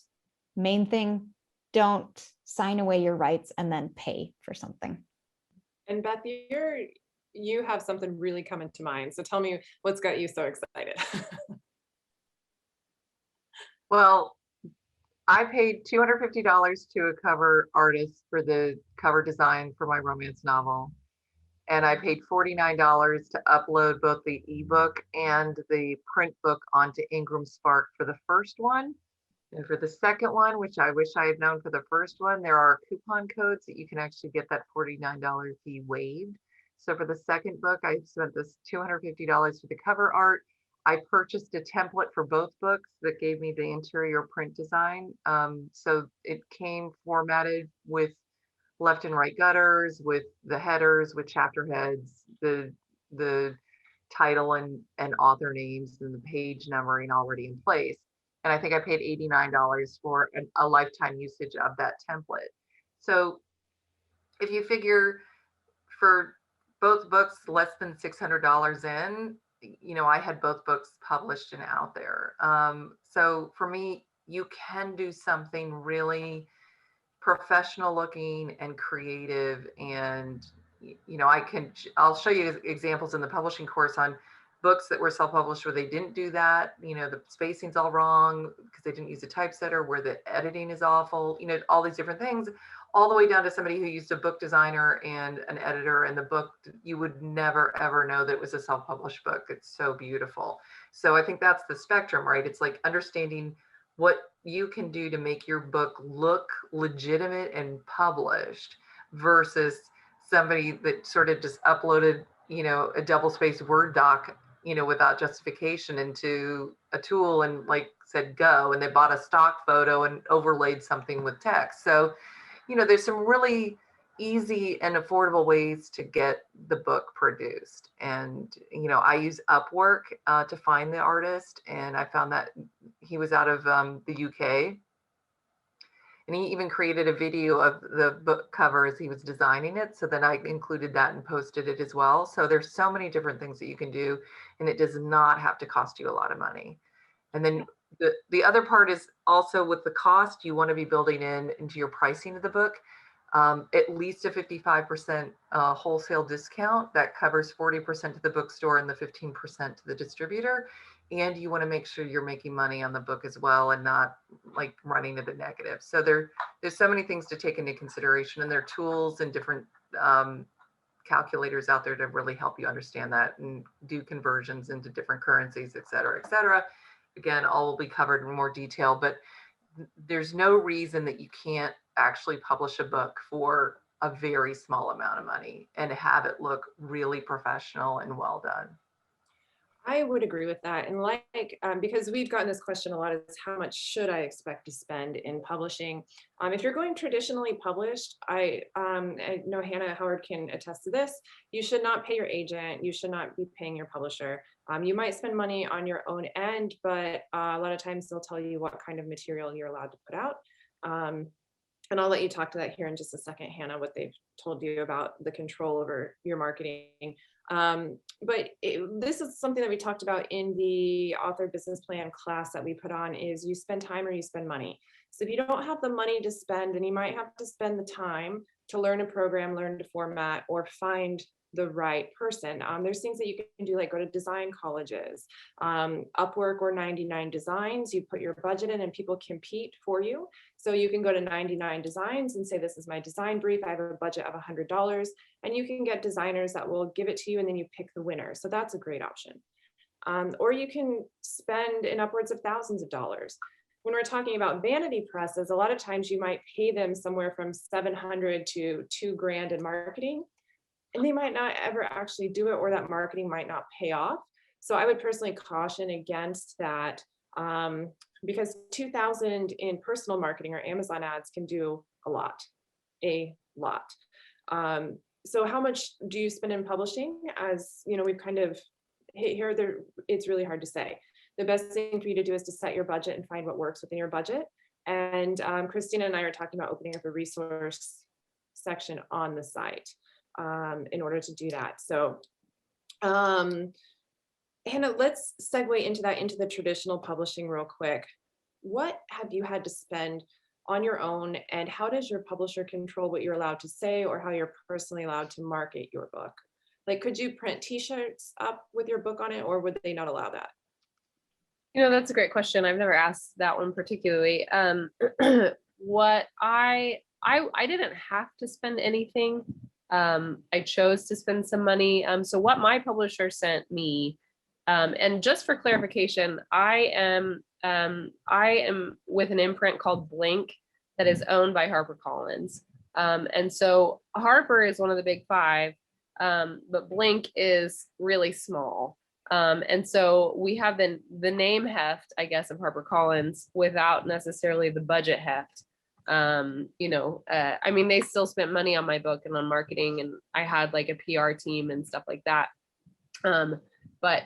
Main thing, don't sign away your rights and then pay for something. And Beth, you have something really coming to mind. So tell me what's got you so excited. Well, I paid $250 to a cover artist for the cover design for my romance novel. And I paid $49 to upload both the ebook and the print book onto Ingram Spark for the first one. And for the second one, which I wish I had known for the first one, there are coupon codes that you can actually get that $49 fee waived. So for the second book, I spent this $250 for the cover art. I purchased a template for both books that gave me the interior print design. So it came formatted with left and right gutters, with the headers, with chapter heads, the title and author names and the page numbering already in place. And I think I paid $89 for a lifetime usage of that template. So if you figure for both books, less than $600 in, I had both books published and out there. So for me, you can do something really professional looking and creative. And, I'll show you examples in the publishing course on books that were self-published where they didn't do that. The spacing's all wrong because they didn't use a typesetter, where the editing is awful, all these different things, all the way down to somebody who used a book designer and an editor, and the book, you would never, ever know that it was a self-published book. It's so beautiful. So I think that's the spectrum, right? It's like understanding what you can do to make your book look legitimate and published versus somebody that sort of just uploaded, a double-spaced Word doc, without justification into a tool and said go, and they bought a stock photo and overlaid something with text. So, there's some really easy and affordable ways to get the book produced. And, I use Upwork to find the artist, and I found that he was out of the UK. And he even created a video of the book cover as he was designing it. So then I included that and posted it as well. So there's so many different things that you can do, and it does not have to cost you a lot of money. And then the other part is also with the cost, you want to be building into your pricing of the book, at least a 55% wholesale discount that covers 40% to the bookstore and the 15% to the distributor. And you want to make sure you're making money on the book as well and not like running at a negative. So there's so many things to take into consideration, and there are tools and different calculators out there to really help you understand that and do conversions into different currencies, et cetera, et cetera. Again, all will be covered in more detail, but there's no reason that you can't actually publish a book for a very small amount of money and have it look really professional and well done. I would agree with that. And because we've gotten this question a lot, is how much should I expect to spend in publishing? If you're going traditionally published, I know Hannah Howard can attest to this. You should not pay your agent. You should not be paying your publisher. You might spend money on your own end, but a lot of times they'll tell you what kind of material you're allowed to put out. And I'll let you talk to that here in just a second, Hannah, what they've told you about the control over your marketing. But this is something that we talked about in the author business plan class that we put on, is you spend time or you spend money. So if you don't have the money to spend, then you might have to spend the time to learn a program, learn to format, or find the right person. There's things that you can do, like go to design colleges, Upwork or 99 Designs. You put your budget in and people compete for you. So you can go to 99 Designs and say, this is my design brief. I have a budget of $100, and you can get designers that will give it to you, and then you pick the winner. So that's a great option. Or you can spend in upwards of thousands of dollars. When we're talking about vanity presses, a lot of times you might pay them somewhere from $700 to $2,000 in marketing, and they might not ever actually do it, or that marketing might not pay off. So I would personally caution against that, because $2,000 in personal marketing or Amazon ads can do a lot. So how much do you spend in publishing? As you know, we've kind of hit here, it's really hard to say. The best thing for you to do is to set your budget and find what works within your budget. And Christina and I are talking about opening up a resource section on the site in order to do that. So Hannah, let's segue into the traditional publishing real quick. What have you had to spend on your own, and how does your publisher control what you're allowed to say or how you're personally allowed to market your book? Like, could you print t-shirts up with your book on it, or would they not allow that? That's a great question. I've never asked that one particularly. What I didn't have to spend anything. I chose to spend some money. So what my publisher sent me, and just for clarification, I am with an imprint called Blink that is owned by HarperCollins. And so Harper is one of the big five, but Blink is really small. And so we have the name heft, I guess, of HarperCollins without necessarily the budget heft. I mean, they still spent money on my book and on marketing, and I had like a PR team and stuff like that. But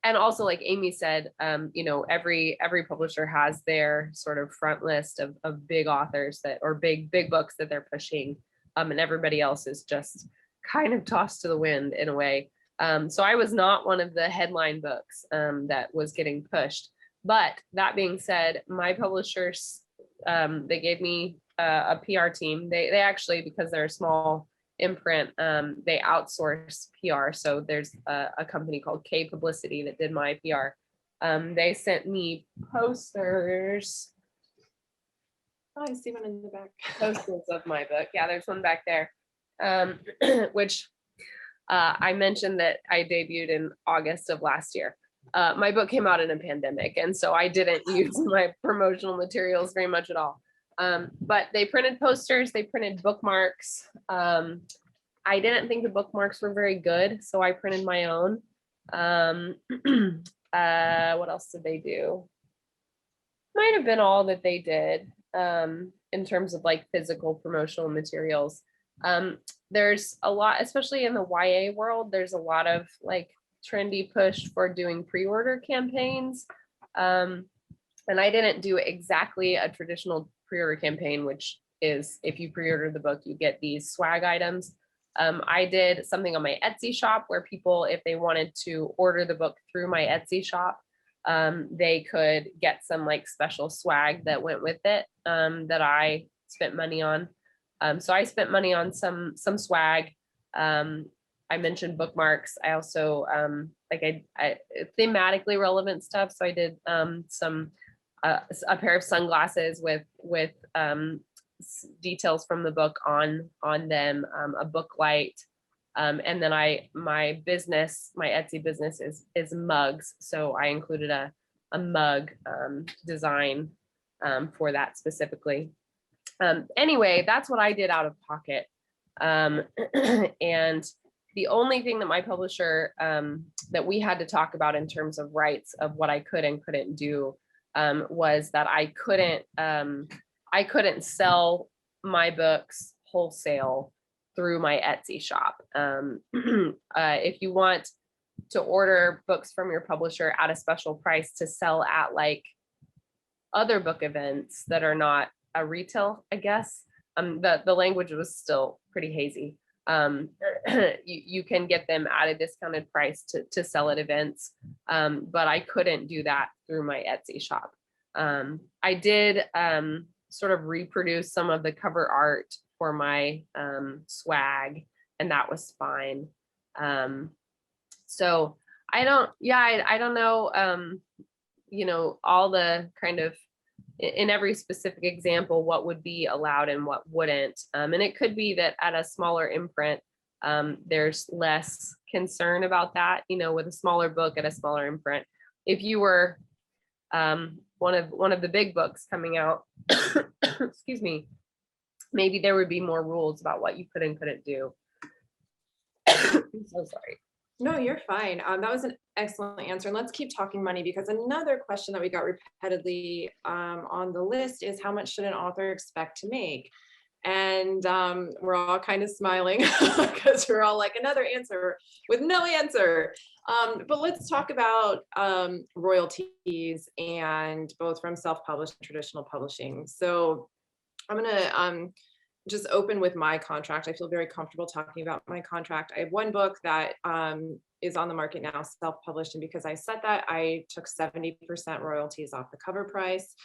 and also, like Amy said, every publisher has their sort of front list of big authors or big books that they're pushing, and everybody else is just kind of tossed to the wind in a way. So I was not one of the headline books that was getting pushed. But that being said, my publishers, they gave me a PR team. They actually, because they're a small imprint, they outsource PR. So there's a company called K Publicity that did my PR. They sent me posters. Oh, I see one in the back. Posters of my book. Yeah, there's one back there, which I mentioned that I debuted in August of last year. My book came out in a pandemic, and so I didn't use my promotional materials very much at all. But they printed posters, they printed bookmarks. I didn't think the bookmarks were very good, so I printed my own. What else did they do? Might have been all that they did in terms of like physical promotional materials. There's a lot, especially in the YA world, there's a lot of like trendy push for doing pre-order campaigns. And I didn't do exactly a traditional pre-order campaign, which is if you pre-order the book, you get these swag items. I did something on my Etsy shop where people, if they wanted to order the book through my Etsy shop, they could get some like special swag that went with it, that I spent money on. So I spent money on some swag. I mentioned bookmarks. I also like I thematically relevant stuff. So I did some a pair of sunglasses with details from the book on them, a book light. And then my Etsy business is mugs. So I included a mug design for that specifically. Anyway, that's what I did out of pocket. And the only thing that my publisher that we had to talk about in terms of rights of what I could and couldn't do was that I couldn't sell my books wholesale through my Etsy shop. If you want to order books from your publisher at a special price to sell at like other book events that are not a retail, I guess, the language was still pretty hazy. You can get them at a discounted price to sell at events, but I couldn't do that through my Etsy shop. I did sort of reproduce some of the cover art for my swag, and that was fine. So I don't know, all the kind of in every specific example, what would be allowed and what wouldn't. And it could be that at a smaller imprint, there's less concern about that, with a smaller book at a smaller imprint. If you were one of the big books coming out, excuse me, maybe there would be more rules about what you could and couldn't do. I'm so sorry. No, you're fine. That was an excellent answer. And let's keep talking money, because another question that we got repeatedly on the list is how much should an author expect to make? And we're all kind of smiling because we're all like, another answer with no answer. But let's talk about royalties, and both from self-published and traditional publishing. So I'm gonna just open with my contract. I feel very comfortable talking about my contract. I have one book that is on the market now, self-published, and because I said that, I took 70% royalties off the cover price.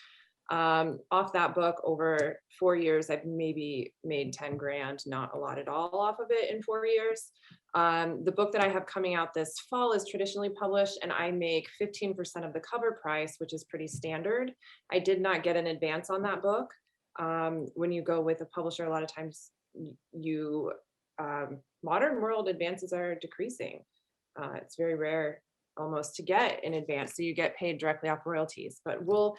Off that book over 4 years, I've maybe made 10 grand, not a lot at all off of it in 4 years. The book that I have coming out this fall is traditionally published, and I make 15% of the cover price, which is pretty standard. I did not get an advance on that book. When you go with a publisher, a lot of times modern world advances are decreasing. It's very rare almost to get an advance, so you get paid directly off royalties. But we'll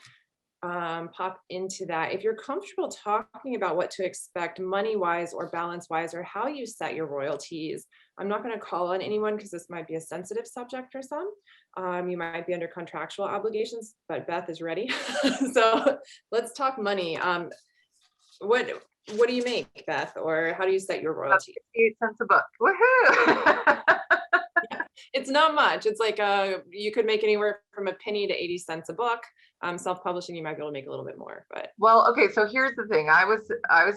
pop into that. If you're comfortable talking about what to expect money-wise or balance-wise, or how you set your royalties, I'm not going to call on anyone because this might be a sensitive subject for some. You might be under contractual obligations, but Beth is ready. So let's talk money. What do you make, Beth, or how do you set your royalties? 8 cents a book. Woohoo! It's not much. It's like you could make anywhere from a penny to 80 cents a book. Self-publishing, you might be able to make a little bit more, but. Well, okay, so here's the thing. I was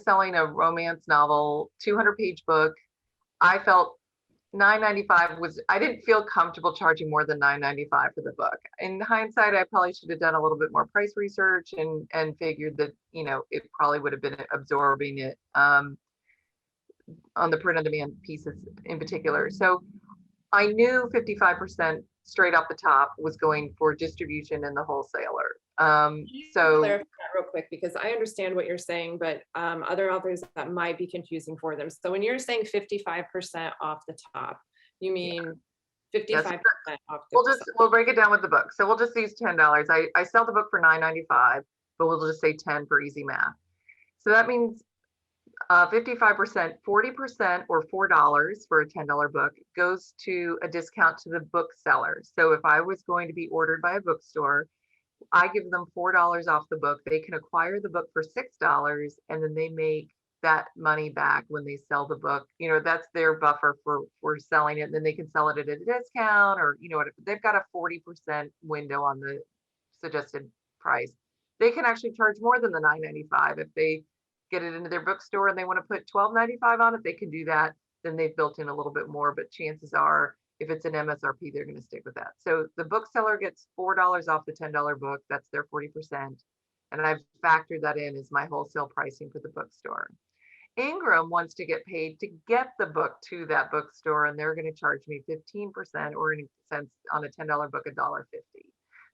selling a romance novel, 200-page book. I felt $9.95 was, I didn't feel comfortable charging more than $9.95 for the book. In hindsight, I probably should have done a little bit more price research and figured that, it probably would have been absorbing it on the print on demand pieces in particular. So I knew 55% straight off the top was going for distribution and the wholesaler. So clarify that real quick, because I understand what you're saying, but other authors, that might be confusing for them. So when you're saying 55% off the top, you mean 55% off the we'll break it down with the book. So we'll just use $10. I sell the book for $9.95, but we'll just say 10 for easy math. So that means 55%, 40% or $4 for a $10 book goes to a discount to the bookseller. So if I was going to be ordered by a bookstore, I give them $4 off the book. They can acquire the book for $6, and then they make that money back when they sell the book. You know, that's their buffer for selling it. And then they can sell it at a discount, or, you know, what, they've got a 40% window on the suggested price. They can actually charge more than the $9.95 if they get it into their bookstore and they want to put $12.95 on it. They can do that. Then they've built in a little bit more, but chances are, if it's an MSRP, they're going to stick with that. So the bookseller gets $4 off the $10 book. That's their 40%. And I've factored that in as my wholesale pricing for the bookstore. Ingram wants to get paid to get the book to that bookstore, and they're going to charge me 15%, or in a sense on a $10 book, $1.50.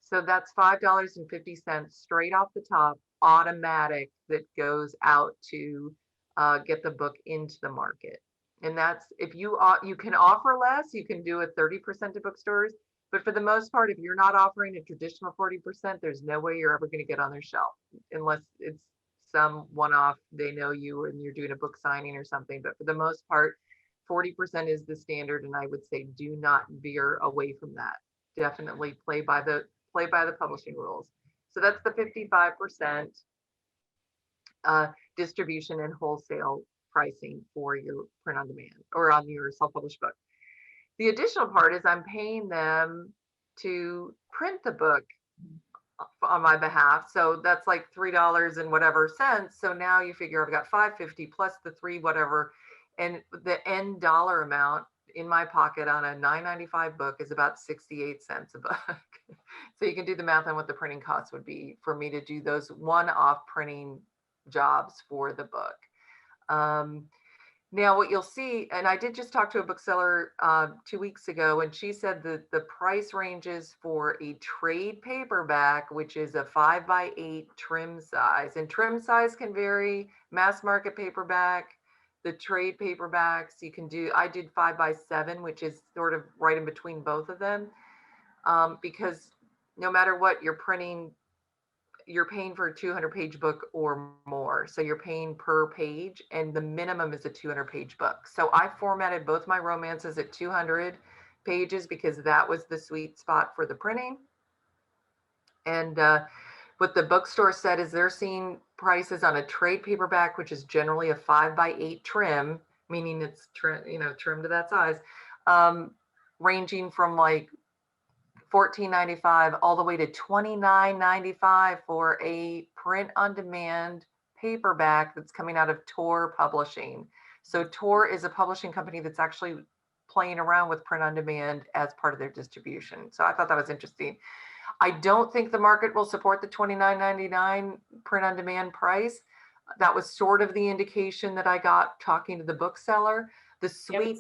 So that's $5.50 straight off the top, automatic, that goes out to get the book into the market. And that's, if you can offer less, you can do a 30% to bookstores. But for the most part, if you're not offering a traditional 40%, there's no way you're ever going to get on their shelf unless it's some one-off, they know you and you're doing a book signing or something. But for the most part, 40% is the standard. And I would say do not veer away from that. Definitely play by the publishing rules. So that's the 55% distribution and wholesale pricing for your print on demand or on your self-published book. The additional part is I'm paying them to print the book on my behalf. So that's like $3 and whatever cents. So now you figure I've got $5.50 plus the $3 whatever, and the end dollar amount in my pocket on a $9.95 book is about 68 cents a book. So you can do the math on what the printing costs would be for me to do those one-off printing jobs for the book. Now what you'll see, and I did just talk to a bookseller 2 weeks ago, and she said that the price ranges for a trade paperback, which is a 5x8 trim size, and trim size can vary. Mass market paperback, the trade paperbacks, you can do, I did 5x7, which is sort of right in between both of them, because no matter what you're printing, you're paying for a 200-page book or more. So you're paying per page, and the minimum is a 200-page book. So I formatted both my romances at 200 pages because that was the sweet spot for the printing. And what the bookstore said is they're seeing prices on a trade paperback, which is generally a 5x8 trim, meaning it's trim to that size, ranging from like $14.95 all the way to $29.95 for a print on demand paperback that's coming out of Tor Publishing. So Tor is a publishing company that's actually playing around with print on demand as part of their distribution. So I thought that was interesting. I don't think the market will support the $29.99 print on demand price. That was sort of the indication that I got talking to the bookseller. The sweet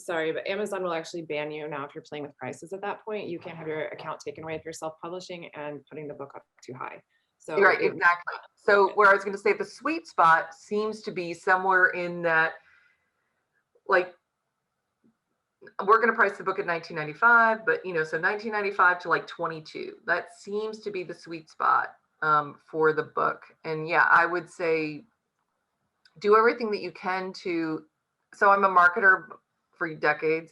but Amazon will actually ban you now if you're playing with prices at that point. You can't have your account taken away if you're self-publishing and putting the book up too high. So right, exactly. So where I was going to say the sweet spot seems to be somewhere in that, like, we're going to price the book at $19.95, but so $19.95 to like $22. That seems to be the sweet spot for the book. And yeah, I would say do everything that you can to. So I'm a marketer for decades.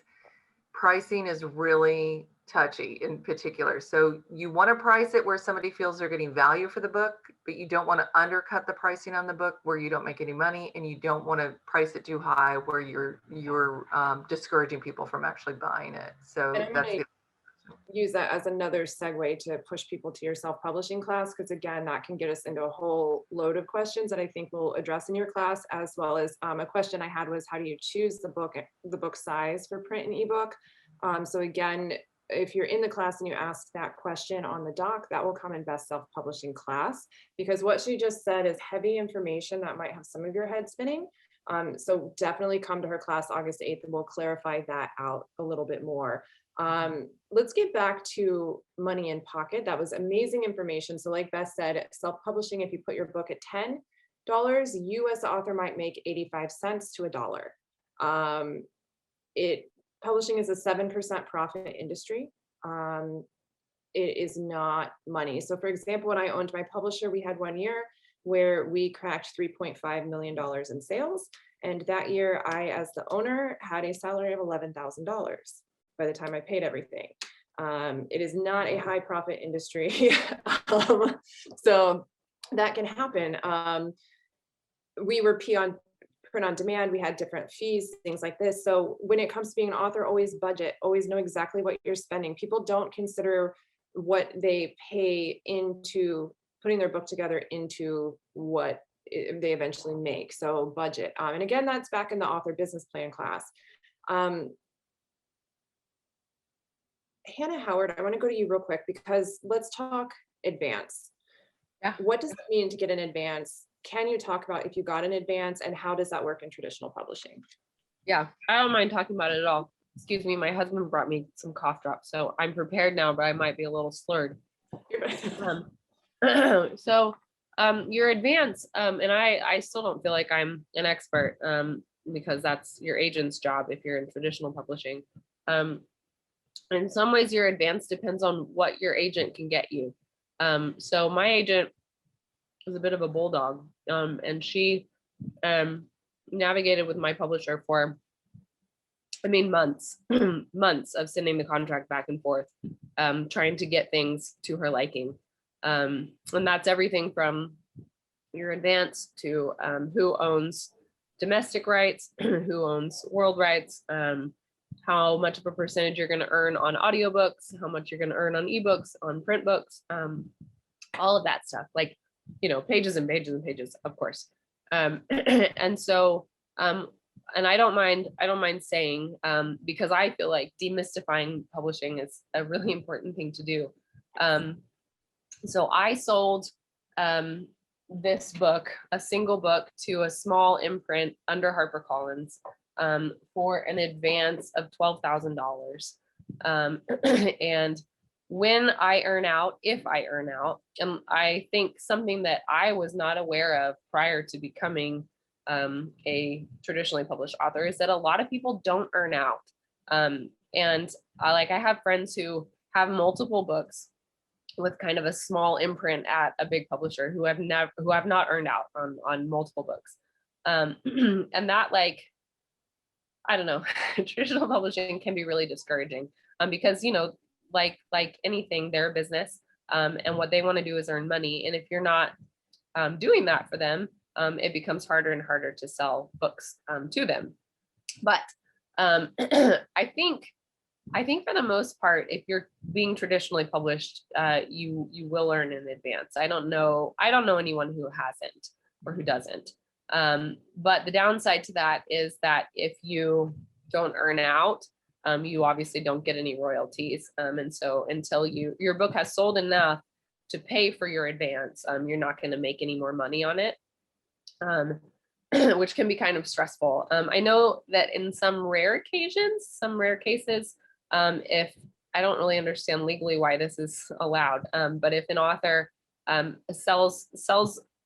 Pricing is really touchy in particular. So you want to price it where somebody feels they're getting value for the book, but you don't want to undercut the pricing on the book where you don't make any money, and you don't want to price it too high where you're discouraging people from actually buying it. So that's use that as another segue to push people to your self-publishing class, because again, that can get us into a whole load of questions that I think we'll address in your class, as well as a question I had was, how do you choose the book size for print and ebook? So again, if you're in the class and you ask that question on the doc, that will come in best self-publishing class, because what she just said is heavy information that might have some of your head spinning. So definitely come to her class August 8th and we'll clarify that out a little bit more. Let's get back to money in pocket. That was amazing information. So like Beth said, self-publishing, if you put your book at $10, you as the author might make 85 cents to $1. Publishing is a 7% profit industry. It is not money. So for example, when I owned my publisher, we had 1 year where we cracked $3.5 million in sales. And that year I, as the owner, had a salary of $11,000 by the time I paid everything. It is not a high profit industry. So that can happen. we were print on demand, we had different fees, things like this. So when it comes to being an author, always budget, always know exactly what you're spending. People don't consider what they pay into putting their book together into what they eventually make. So budget. And again, that's back in the author business plan class. Hannah Howard, I want to go to you real quick because let's talk advance. Yeah. What does it mean to get an advance? Can you talk about if you got an advance and how does that work in traditional publishing? Yeah, I don't mind talking about it at all. Excuse me, my husband brought me some cough drops, so I'm prepared now, but I might be a little slurred. Your advance, and I still don't feel like I'm an expert, because that's your agent's job if you're in traditional publishing. In some ways, your advance depends on what your agent can get you. So my agent is a bit of a bulldog, and she navigated with my publisher for, I mean, months, months of sending the contract back and forth, trying to get things to her liking. And that's everything from your advance to who owns domestic rights, who owns world rights, how much of a percentage you're going to earn on audiobooks, how much you're going to earn on ebooks, on print books, all of that stuff, like, you know, pages and pages and pages, of course. And so, and I don't mind saying, because I feel like demystifying publishing is a really important thing to do. So I sold this book, a single book, to a small imprint under HarperCollins for an advance of $12,000. And when I earn out, if I earn out, and I think something that I was not aware of prior to becoming a traditionally published author is that a lot of people don't earn out. And I have friends who have multiple books with kind of a small imprint at a big publisher who have not earned out on multiple books. And that, like, I don't know, traditional publishing can be really discouraging, because, you know, like anything, they're a business, and what they want to do is earn money. And if you're not doing that for them, it becomes harder and harder to sell books to them. But I think for the most part, if you're being traditionally published, you will earn in advance. I don't know anyone who hasn't or who doesn't. But the downside to that is that if you don't earn out, you obviously don't get any royalties. And so until your book has sold enough to pay for your advance, you're not going to make any more money on it, which can be kind of stressful. I know that in some rare cases, if I don't really understand legally why this is allowed, but if an author sells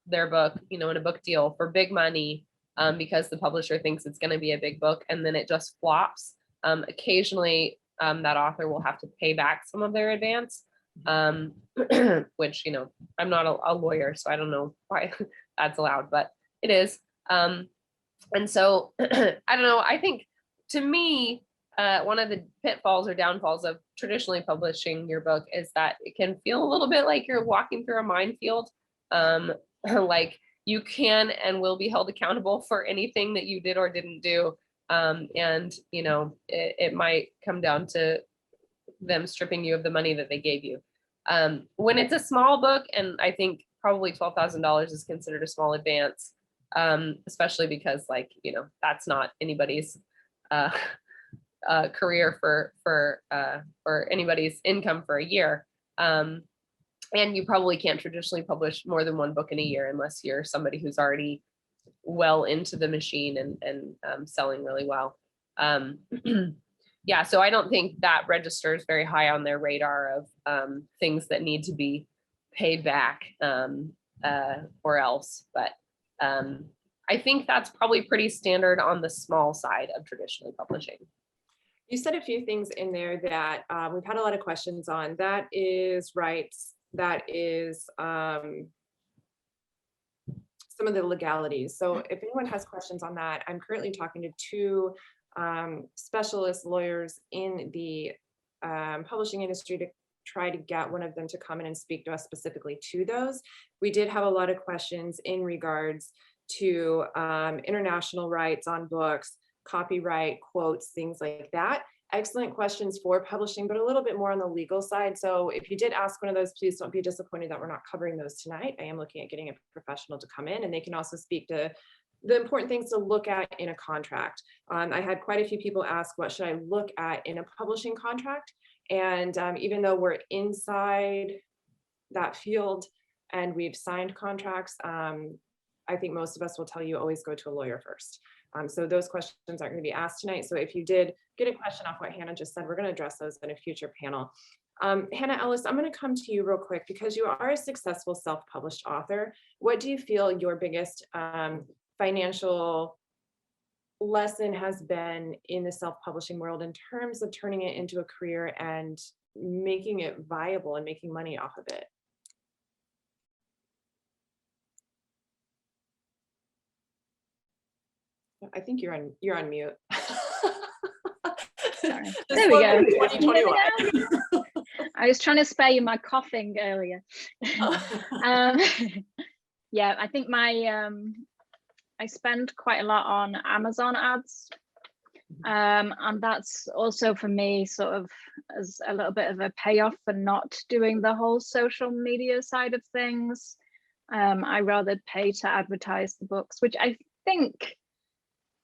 their book, you know, in a book deal for big money, because the publisher thinks it's going to be a big book, and then it just flops, occasionally that author will have to pay back some of their advance, which, you know, I'm not a lawyer, so I don't know why that's allowed, but it is. And so I don't know, I think, to me, one of the pitfalls or downfalls of traditionally publishing your book is that it can feel a little bit like you're walking through a minefield. Like, you can and will be held accountable for anything that you did or didn't do. And, you know, it might come down to them stripping you of the money that they gave you. When it's a small book, and I think probably $12,000 is considered a small advance, especially because, like, you know, that's not anybody's career for anybody's income for a year. And you probably can't traditionally publish more than one book in a year unless you're somebody who's already well into the machine and selling really well. Yeah, so I don't think that registers very high on their radar of things that need to be paid back or else. But I think that's probably pretty standard on the small side of traditionally publishing. You said a few things in there that we've had a lot of questions on. That is rights. That is some of the legalities. So if anyone has questions on that, I'm currently talking to two specialist lawyers in the publishing industry to try to get one of them to come in and speak to us specifically to those. We did have a lot of questions in regards to international rights on books, copyright, quotes, things like that. Excellent questions for publishing, but a little bit more on the legal side. So if you did ask one of those, please don't be disappointed that we're not covering those tonight. I am looking at getting a professional to come in, and they can also speak to the important things to look at in a contract. I had quite a few people ask, what should I look at in a publishing contract? And even though we're inside that field and we've signed contracts, I think most of us will tell you always go to a lawyer first. So those questions aren't going to be asked tonight. So if you did get a question off what Hannah just said, we're going to address those in a future panel. Hannah Ellis, I'm going to come to you real quick because you are a successful self-published author. What do you feel your biggest financial lesson has been in the self-publishing world in terms of turning it into a career and making it viable and making money off of it? I think you're on mute. Sorry. Just There we welcome go. to 2021. I was trying to spare you my coughing earlier. Yeah, I think I spend quite a lot on Amazon ads. And that's also for me sort of as a little bit of a payoff for not doing the whole social media side of things. I rather pay to advertise the books, which I think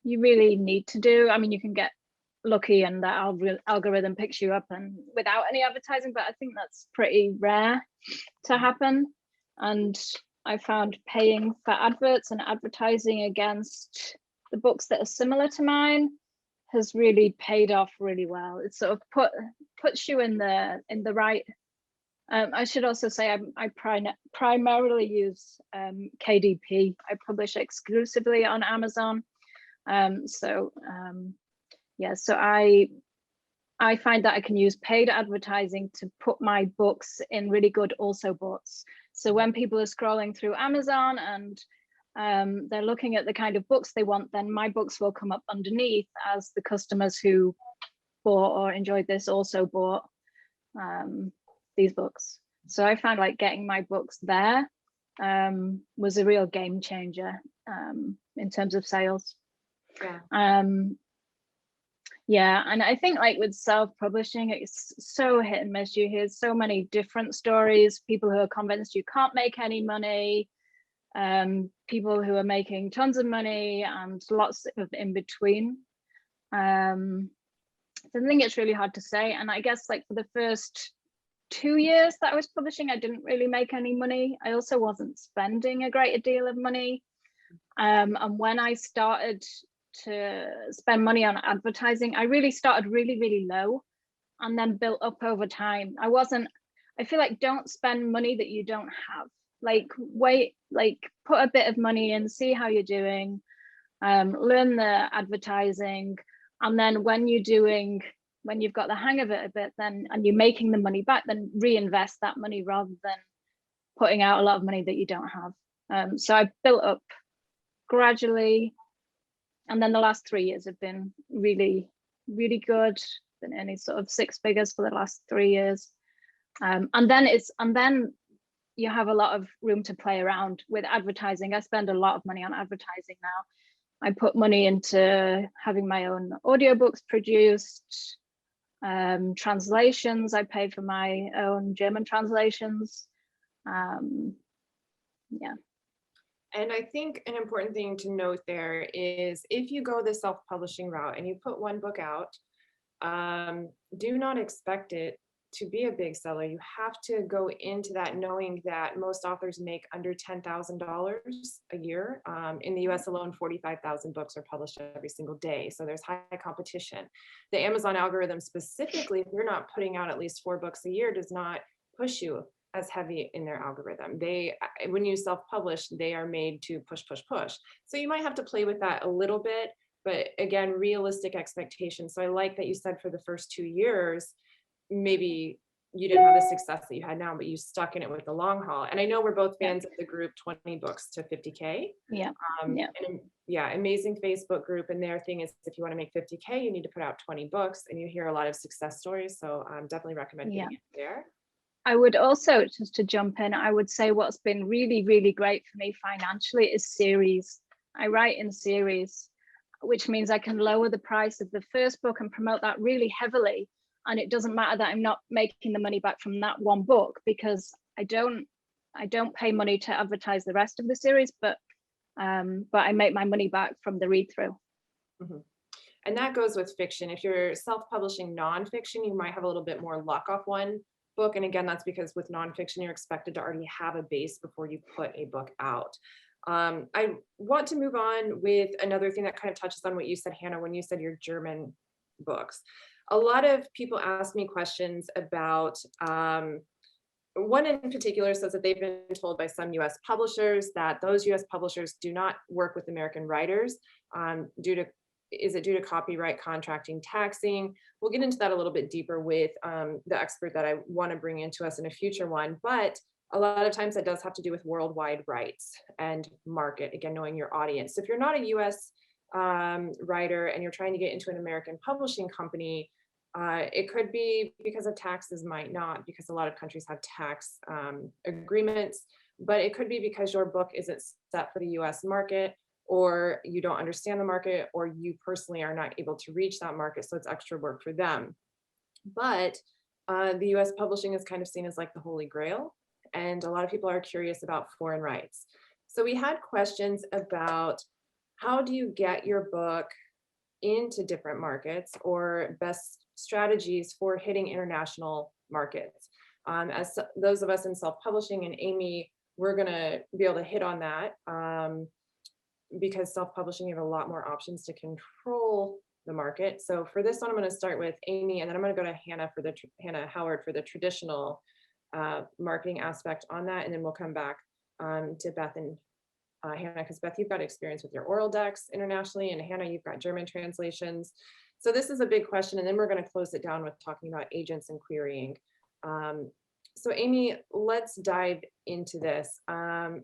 you really need to do. I mean, you can get lucky and that algorithm picks you up and without any advertising, but I think that's pretty rare to happen. And I found paying for adverts and advertising against the books that are similar to mine has really paid off really well. It sort of puts you in the right. I should also say I primarily use KDP. I publish exclusively on Amazon. Yeah, so I find that I can use paid advertising to put my books in really good also books. So when people are scrolling through Amazon and they're looking at the kind of books they want, then my books will come up underneath as the customers who bought or enjoyed this also bought these books. So I found like getting my books there was a real game changer in terms of sales. Yeah. Yeah, and I think like with self-publishing, it's so hit and miss. You hear so many different stories, people who are convinced you can't make any money, people who are making tons of money, and lots of in between. So I think it's really hard to say. And I guess like for the first 2 years that I was publishing, I didn't really make any money. I also wasn't spending a great deal of money. And when I started to spend money on advertising, I really started really low and then built up over time. I feel like don't spend money that you don't have. Like wait, like put a bit of money in, see how you're doing, learn the advertising, and then when you've got the hang of it a bit, then and you're making the money back, then reinvest that money rather than putting out a lot of money that you don't have. So I built up gradually. And then the last 3 years have been really good. Been any sort of 6 figures for the last 3 years. And then you have a lot of room to play around with advertising. I spend a lot of money on advertising now. I put money into having my own audiobooks produced, translations. I pay for my own German translations. Yeah. And I think an important thing to note there is if you go the self-publishing route and you put one book out, do not expect it to be a big seller. You have to go into that knowing that most authors make under $10,000 a year. In the US alone, 45,000 books are published every single day. So there's high competition. The Amazon algorithm specifically, if you're not putting out at least 4 books a year, does not push you as heavy in their algorithm. When you self-publish, they are made to push. So you might have to play with that a little bit, but again, realistic expectations. So I like that you said for the first 2 years, maybe you didn't have the success that you had now, but you stuck in it with the long haul. And I know we're both fans of the group 20 books to 50K. Yeah. Amazing Facebook group. And their thing is, if you want to make 50K, you need to put out 20 books, and you hear a lot of success stories. So definitely recommend getting it there. I would also, just to jump in, I would say what's been really great for me financially is series. I write in series, which means I can lower the price of the first book and promote that really heavily. And it doesn't matter that I'm not making the money back from that one book, because I don't pay money to advertise the rest of the series, but I make my money back from the read through. Mhm. And that goes with fiction. If you're self-publishing nonfiction, you might have a little bit more luck off one book. And again, that's because with nonfiction, you're expected to already have a base before you put a book out. I want to move on with another thing that kind of touches on what you said, Hannah, when you said your German books. A lot of people ask me questions about, one in particular says that they've been told by some US publishers that those US publishers do not work with American writers is it due to copyright, contracting, taxing? We'll get into that a little bit deeper with the expert that I want to bring into us in a future one. But a lot of times that does have to do with worldwide rights and market, again, knowing your audience. So if you're not a US writer and you're trying to get into an American publishing company, it could be because of taxes, might not, because a lot of countries have tax agreements, but it could be because your book isn't set for the US market, or you don't understand the market, or you personally are not able to reach that market, so it's extra work for them. But the US publishing is kind of seen as like the holy grail, and a lot of people are curious about foreign rights. So we had questions about how do you get your book into different markets, or best strategies for hitting international markets. As those of us in self-publishing, and Amy, we're gonna be able to hit on that. Because self-publishing, you have a lot more options to control the market. So for this one, I'm going to start with Amy, and then I'm going to go to Hannah Hannah Howard for the traditional marketing aspect on that, and then we'll come back to Beth and Hannah, because Beth, you've got experience with your oral decks internationally, and Hannah, you've got German translations. So this is a big question, and then we're going to close it down with talking about agents and querying. So Amy, let's dive into this.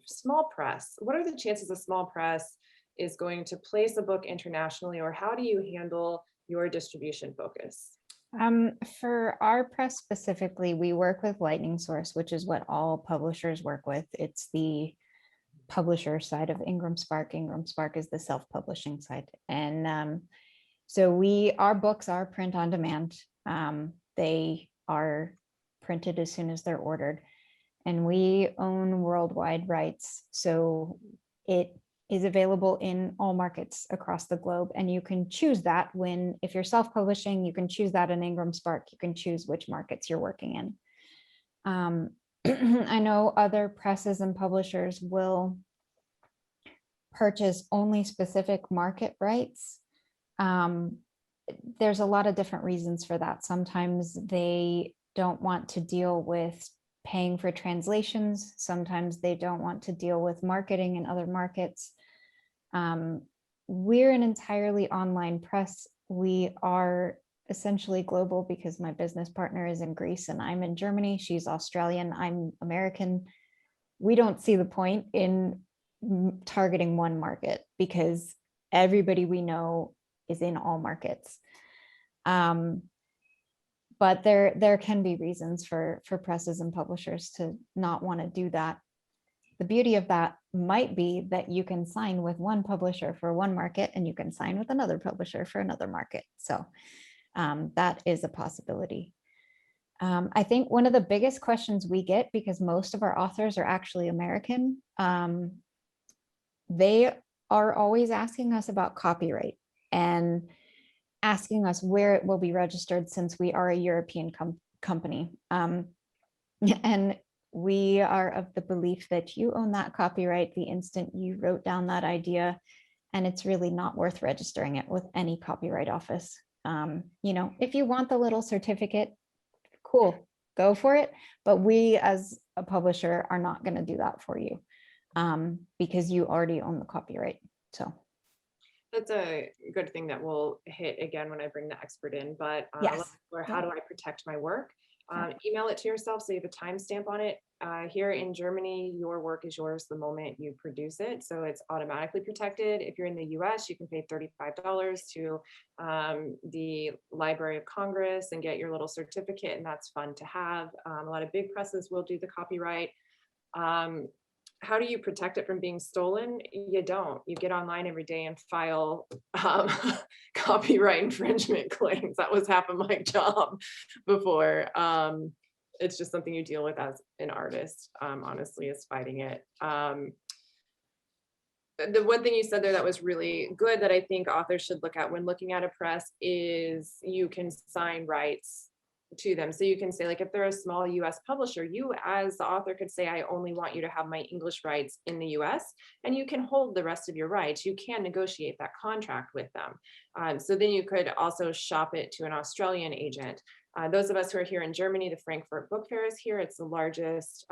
Small press, what are the chances a small press is going to place a book internationally, or how do you handle your distribution focus? For our press specifically, we work with Lightning Source, which is what all publishers work with. It's the publisher side of Ingram Spark. Ingram Spark is the self-publishing side. And so our books are print on demand. They are printed as soon as they're ordered, and we own worldwide rights. So it is available in all markets across the globe. And you can choose that if you're self-publishing, you can choose that in Ingram Spark, you can choose which markets you're working in. I know other presses and publishers will purchase only specific market rights. There's a lot of different reasons for that. Sometimes they don't want to deal with paying for translations. Sometimes they don't want to deal with marketing in other markets. We're an entirely online press. We are essentially global because my business partner is in Greece and I'm in Germany. She's Australian, I'm American. We don't see the point in targeting one market because everybody we know is in all markets. But there can be reasons for presses and publishers to not want to do that. The beauty of that might be that you can sign with one publisher for one market and you can sign with another publisher for another market. So that is a possibility. I think one of the biggest questions we get, because most of our authors are actually American, they are always asking us about copyright and asking us where it will be registered, since we are a European company. And we are of the belief that you own that copyright the instant you wrote down that idea, and it's really not worth registering it with any copyright office. If you want the little certificate, cool, go for it. But we as a publisher are not going to do that for you because you already own the copyright. So that's a good thing that we'll hit again when I bring the expert in, but yes. How do I protect my work? Email it to yourself so you have a timestamp on it. Here in Germany, your work is yours the moment you produce it, so it's automatically protected. If you're in the US, you can pay $35 to the Library of Congress and get your little certificate, and that's fun to have. A lot of big presses will do the copyright. how do you protect it from being stolen? You don't. You get online every day and file copyright infringement claims. That was half of my job before. It's just something you deal with as an artist, honestly, is fighting it. The one thing you said there that was really good that I think authors should look at when looking at a press is you can sign rights to them. So you can say, like, if they're a small US publisher, you as the author could say, I only want you to have my English rights in the US, and you can hold the rest of your rights. You can negotiate that contract with them. So then you could also shop it to an Australian agent. Those of us who are here in Germany, the Frankfurt Book Fair is here. It's the largest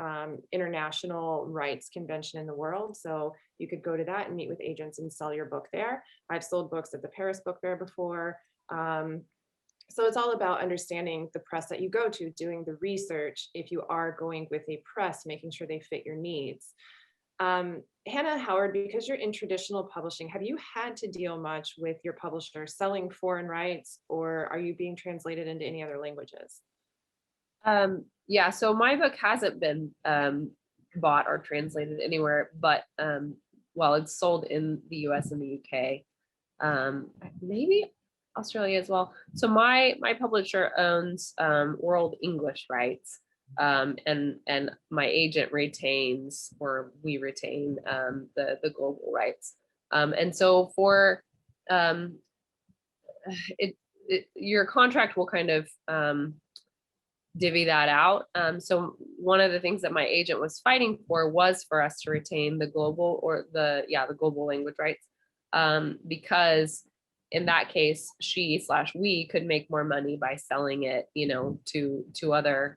international rights convention in the world. So you could go to that and meet with agents and sell your book there. I've sold books at the Paris Book Fair before. So it's all about understanding the press that you go to, doing the research if you are going with a press, making sure they fit your needs. Hannah Howard, because you're in traditional publishing, have you had to deal much with your publisher selling foreign rights, or are you being translated into any other languages? Yeah, so my book hasn't been bought or translated anywhere, but well, it's sold in the US and the UK, maybe Australia as well. So my publisher owns world English rights, and my agent retains, or we retain, the global rights. And so for your contract will kind of divvy that out. So one of the things that my agent was fighting for was for us to retain the global, or the global language rights, because in that case, we could make more money by selling it, to other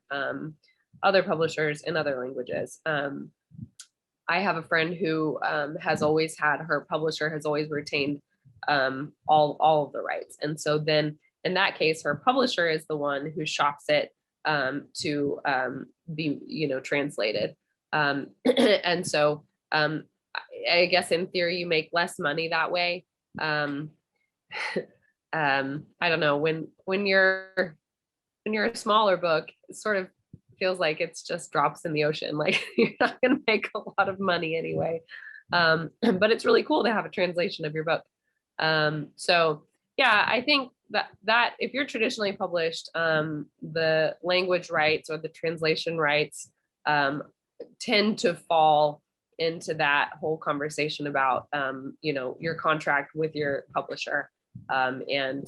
publishers in other languages. I have a friend who has always had, her publisher has always retained all of the rights, and so then in that case, her publisher is the one who shops it to be translated, and so I guess in theory you make less money that way. I don't know, when you're a smaller book, it sort of feels like it's just drops in the ocean. Like, you're not going to make a lot of money anyway. But it's really cool to have a translation of your book. So yeah, I think that if you're traditionally published, the language rights or the translation rights tend to fall into that whole conversation about your contract with your publisher, and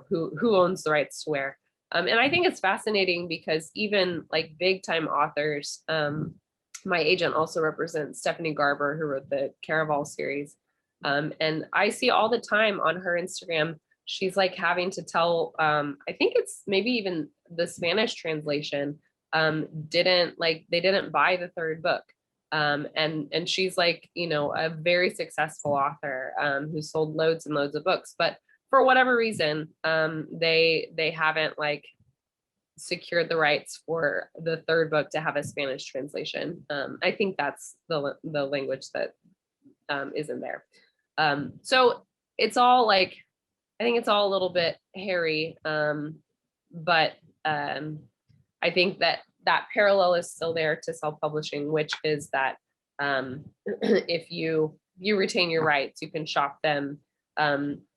who owns the rights to where. And I think it's fascinating because even like big time authors, my agent also represents Stephanie Garber, who wrote the Caraval series, and I see all the time on her Instagram, she's like having to tell, I think it's maybe even the Spanish translation, they didn't buy the third book. And she's like, a very successful author, who sold loads and loads of books, but for whatever reason, they haven't like secured the rights for the third book to have a Spanish translation. I think that's the language that isn't there. So it's all like, I think it's all a little bit hairy, but I think that parallel is still there to self-publishing, which is that if you retain your rights, you can shop them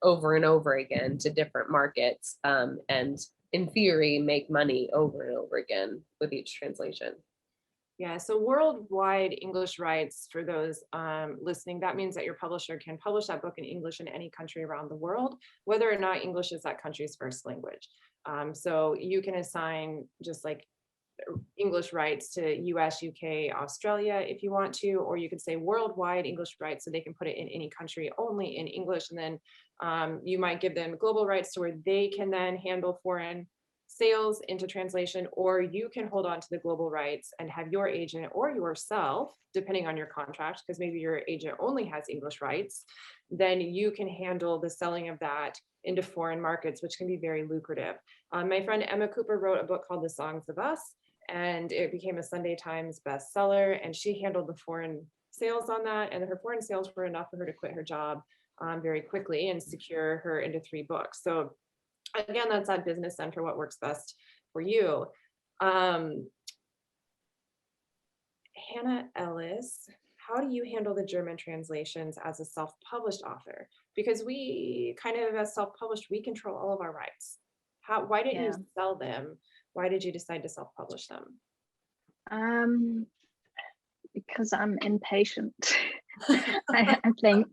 over and over again to different markets, and in theory make money over and over again with each translation. Yeah, so worldwide English rights, for those listening, that means that your publisher can publish that book in English in any country around the world, whether or not English is that country's first language. So you can assign just like English rights to US, UK, Australia if you want to, or you could say worldwide English rights so they can put it in any country only in English. And then you might give them global rights to where they can then handle foreign sales into translation, or you can hold on to the global rights and have your agent or yourself, depending on your contract, because maybe your agent only has English rights, then you can handle the selling of that into foreign markets, which can be very lucrative. My friend Emma Cooper wrote a book called The Songs of Us, and it became a Sunday Times bestseller, and she handled the foreign sales on that, and her foreign sales were enough for her to quit her job very quickly and secure her into 3 books. So again, that's on Business Center, what works best for you. Hannah Ellis, how do you handle the German translations as a self-published author? Because we kind of, as self-published, we control all of our rights. Why didn't you Yeah. sell them? Why did you decide to self-publish them? Because I'm impatient. I think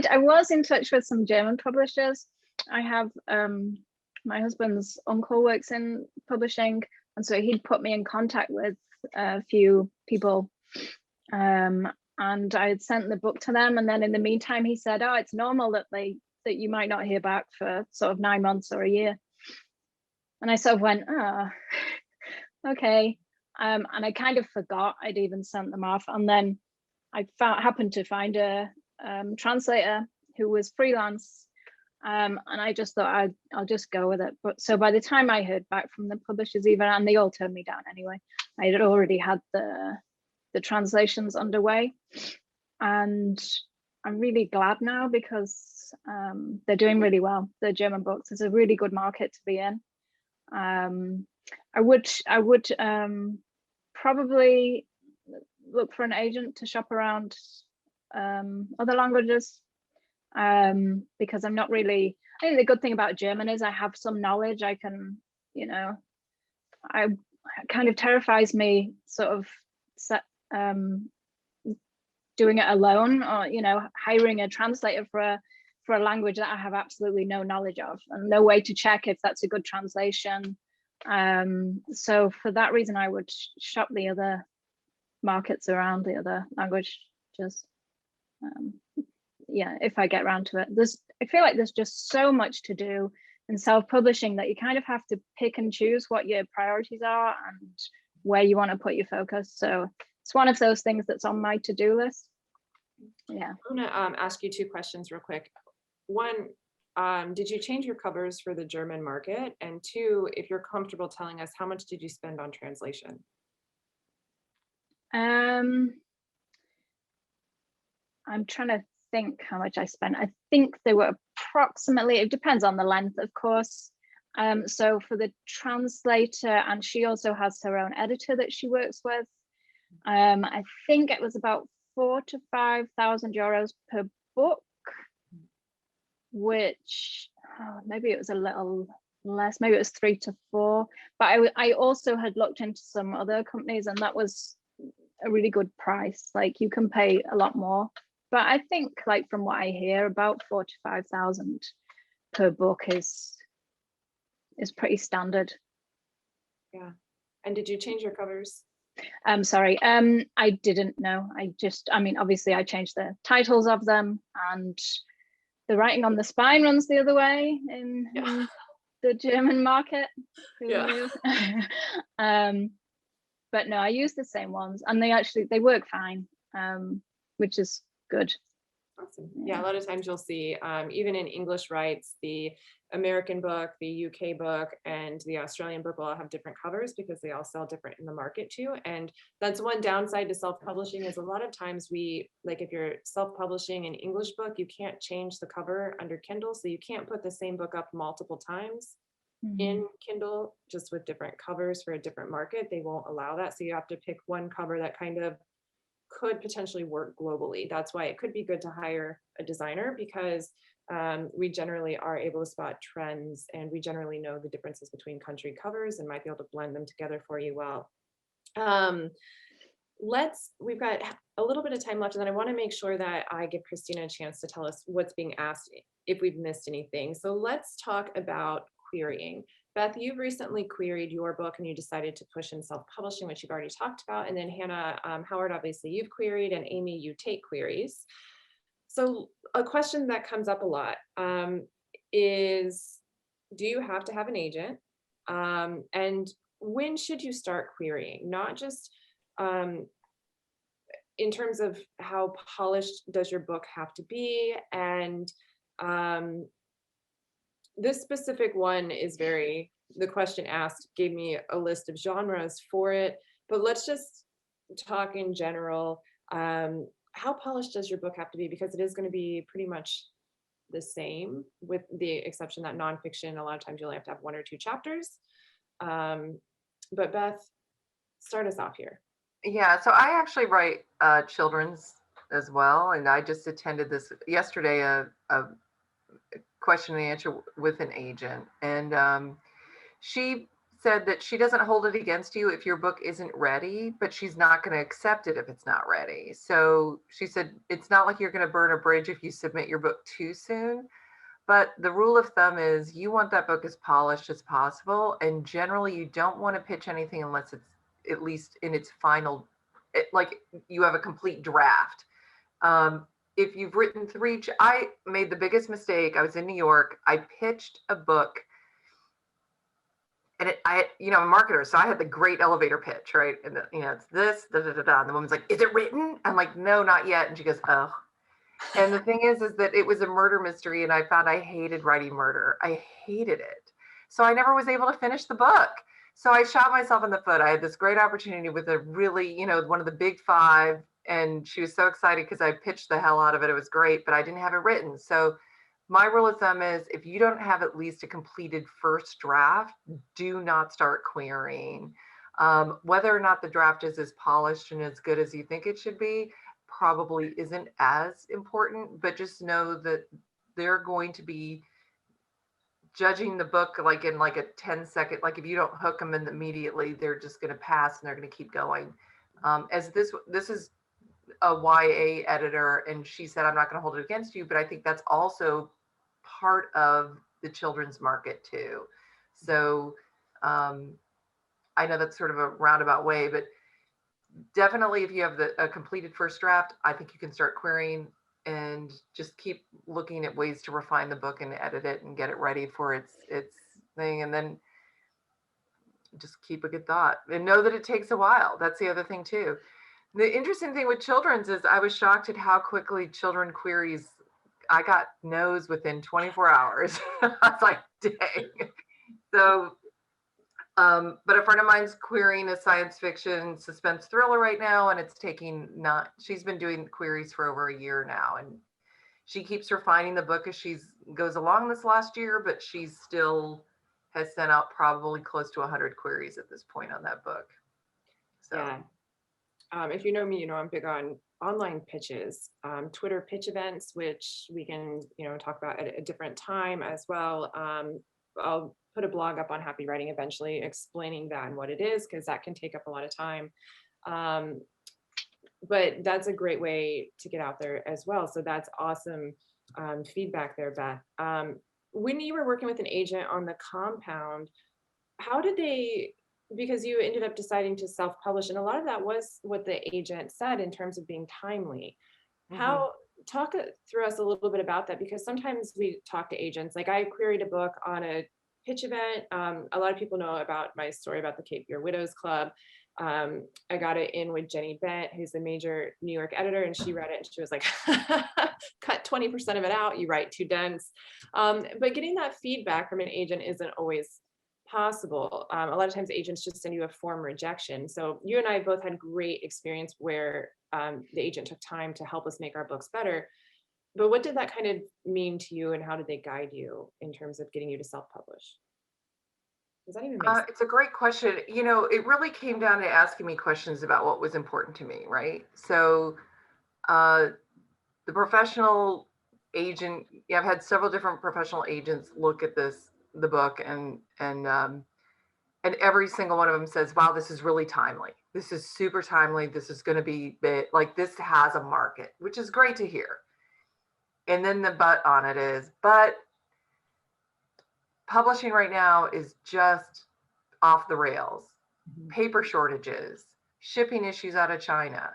I was in touch with some German publishers. I have my husband's uncle works in publishing, and so he'd put me in contact with a few people, and I had sent the book to them, and then in the meantime he said, oh, it's normal that you might not hear back for sort of 9 months or a year. And I sort of went, oh, okay. And I kind of forgot I'd even sent them off. And then I happened to find a translator who was freelance. And I just thought I'll just go with it. But so by the time I heard back from the publishers even, and they all turned me down anyway, I had already had the translations underway. And I'm really glad now because they're doing really well. The German books, it's a really good market to be in. I would probably look for an agent to shop around other languages, because I'm not really, I think the good thing about German is I have some knowledge. I can, it kind of terrifies me sort of doing it alone, or hiring a translator for a language that I have absolutely no knowledge of and no way to check if that's a good translation. So for that reason, I would shop the other markets around, the other languages. Yeah, if I get around to it. I feel like there's just so much to do in self-publishing that you kind of have to pick and choose what your priorities are and where you want to put your focus. So it's one of those things that's on my to-do list. Yeah. I'm gonna ask you two questions real quick. One, did you change your covers for the German market? And two, if you're comfortable telling us, how much did you spend on translation? I'm trying to think how much I spent. I think they were approximately, it depends on the length, of course. So for the translator, and she also has her own editor that she works with, I think it was about 4,000 to 5,000 euros per book, which maybe it was a little less, maybe it was 3 to 4. But I also had looked into some other companies, and that was a really good price. Like you can pay a lot more. But I think, like from what I hear, about 4,000 to 5,000 per book is pretty standard. Yeah. And did you change your covers? Sorry, I didn't know. I mean, obviously I changed the titles of them, and the writing on the spine runs the other way in the German market. Yeah. But no, I use the same ones, and they work fine, which is good. Awesome. Yeah, a lot of times you'll see, even in English rights, the American book, the UK book, and the Australian book will all have different covers because they all sell different in the market too. And that's one downside to self-publishing, is a lot of times if you're self-publishing an English book, you can't change the cover under Kindle. So you can't put the same book up multiple times in Kindle, just with different covers for a different market. They won't allow that. So you have to pick one cover that kind of could potentially work globally. That's why it could be good to hire a designer, because we generally are able to spot trends, and we generally know the differences between country covers and might be able to blend them together for you well. We've got a little bit of time left, and then I want to make sure that I give Christina a chance to tell us what's being asked, if we've missed anything. So let's talk about querying. Beth, you've recently queried your book and you decided to push in self-publishing, which you've already talked about. And then Hannah, Howard, obviously you've queried, and Amy, you take queries. So a question that comes up a lot is, do you have to have an agent? And when should you start querying? Not just in terms of how polished does your book have to be? And this specific one is the question asked gave me a list of genres for it, but let's just talk in general. How polished does your book have to be? Because it is going to be pretty much the same, with the exception that nonfiction, a lot of times you'll have to have 1 or 2 chapters. But Beth, start us off here. Yeah, so I actually write children's as well, and I just attended this yesterday, a question and answer with an agent, and she said that she doesn't hold it against you if your book isn't ready, but she's not going to accept it if it's not ready. So she said it's not like you're going to burn a bridge if you submit your book too soon. But the rule of thumb is you want that book as polished as possible. And generally, you don't want to pitch anything unless it's at least in its final, like you have a complete draft. If you've written I made the biggest mistake. I was in New York. I pitched a book and I'm a marketer, so I had the great elevator pitch, right? And it's this, da da da da. And the woman's like, "Is it written?" I'm like, "No, not yet." And she goes, "Oh." And the thing is that it was a murder mystery, and I found I hated writing murder. I hated it, so I never was able to finish the book. So I shot myself in the foot. I had this great opportunity with a really, one of the big five, and she was so excited because I pitched the hell out of it. It was great, but I didn't have it written. So my rule of thumb is if you don't have at least a completed first draft, do not start querying. Whether or not the draft is as polished and as good as you think it should be probably isn't as important, but just know that they're going to be judging the book like in like a 10-second, like if you don't hook them in immediately, they're just going to pass and they're going to keep going. As this is a YA editor, and she said, I'm not going to hold it against you, but I think that's also part of the children's market too. So I know that's sort of a roundabout way, but definitely if you have a completed first draft, I think you can start querying and just keep looking at ways to refine the book and edit it and get it ready for its thing. And then just keep a good thought and know that it takes a while. That's the other thing too. The interesting thing with children's is I was shocked at how quickly children queries. I got no's within 24 hours. I was like, dang. So, but a friend of mine's querying a science fiction suspense thriller right now, and she's been doing queries for over a year now, and she keeps refining the book as she goes along this last year, but she still has sent out probably close to 100 queries at this point on that book. So. Yeah. If you know me, I'm big on online pitches, Twitter pitch events, which we can, talk about at a different time as well. I'll put a blog up on Happy Writing eventually explaining that and what it is, because that can take up a lot of time. But that's a great way to get out there as well. So that's awesome feedback there, Beth. When you were working with an agent on the compound, how did because you ended up deciding to self-publish, and a lot of that was what the agent said in terms of being timely. Talk through us a little bit about that, because sometimes we talk to agents, like I queried a book on a pitch event. A lot of people know about my story about the Cape Fear Widows Club. I got it in with Jenny Bent, who's the major New York editor, and she read it and she was like, cut 20% of it out, you write too dense. But getting that feedback from an agent isn't always possible. A lot of times agents just send you a form rejection. So you and I both had great experience where the agent took time to help us make our books better. But what did that kind of mean to you, and how did they guide you in terms of getting you to self-publish? Does that even make sense? It's a great question. It really came down to asking me questions about what was important to me, right? So the professional agent, I've had several different professional agents look at the book, and every single one of them says, wow, this is really timely. This is super timely. This is going to be like, this has a market, which is great to hear. And then the but on it is, but publishing right now is just off the rails. Paper shortages, shipping issues out of China,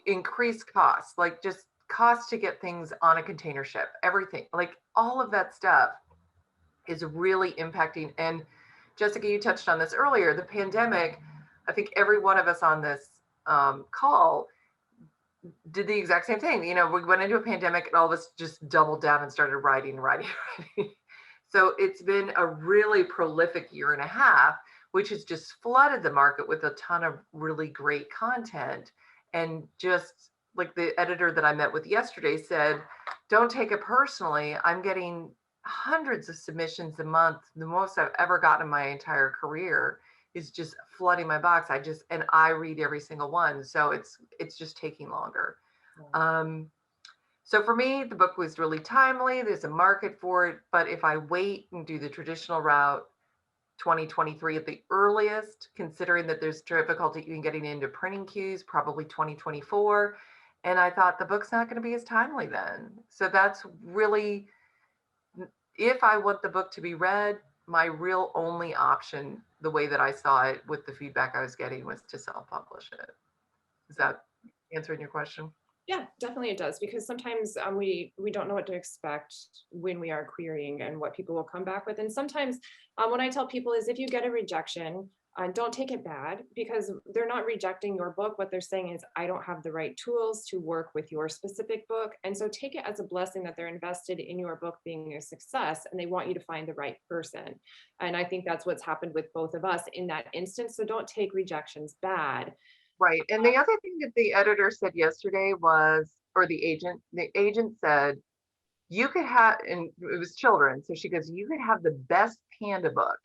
increased costs, like just costs to get things on a container ship, everything, like all of that stuff is really impacting. And Jessica, you touched on this earlier, the pandemic, I think every one of us on this call did the exact same thing. We went into a pandemic and all of us just doubled down and started writing. So it's been a really prolific year and a half, which has just flooded the market with a ton of really great content. And just like the editor that I met with yesterday said, don't take it personally. I'm getting hundreds of submissions a month, the most I've ever gotten in my entire career. is just flooding my box. And I read every single one. So it's just taking longer. So for me, the book was really timely. There's a market for it. But if I wait and do the traditional route, 2023 at the earliest, considering that there's difficulty in getting into printing queues, probably 2024. And I thought the book's not going to be as timely then. So that's really, if I want the book to be read, my real only option, the way that I saw it with the feedback I was getting, was to self-publish it. Is that answering your question? Yeah, definitely it does, because sometimes we don't know what to expect when we are querying and what people will come back with. And sometimes what I tell people is, if you get a rejection, don't take it bad, because they're not rejecting your book. What they're saying is, I don't have the right tools to work with your specific book. And so take it as a blessing that they're invested in your book being a success, and they want you to find the right person. And I think that's what's happened with both of us in that instance. So don't take rejections bad. Right. And the other thing that the editor said yesterday was, or the agent said, you could have, and it was children. So she goes, you could have the best panda book,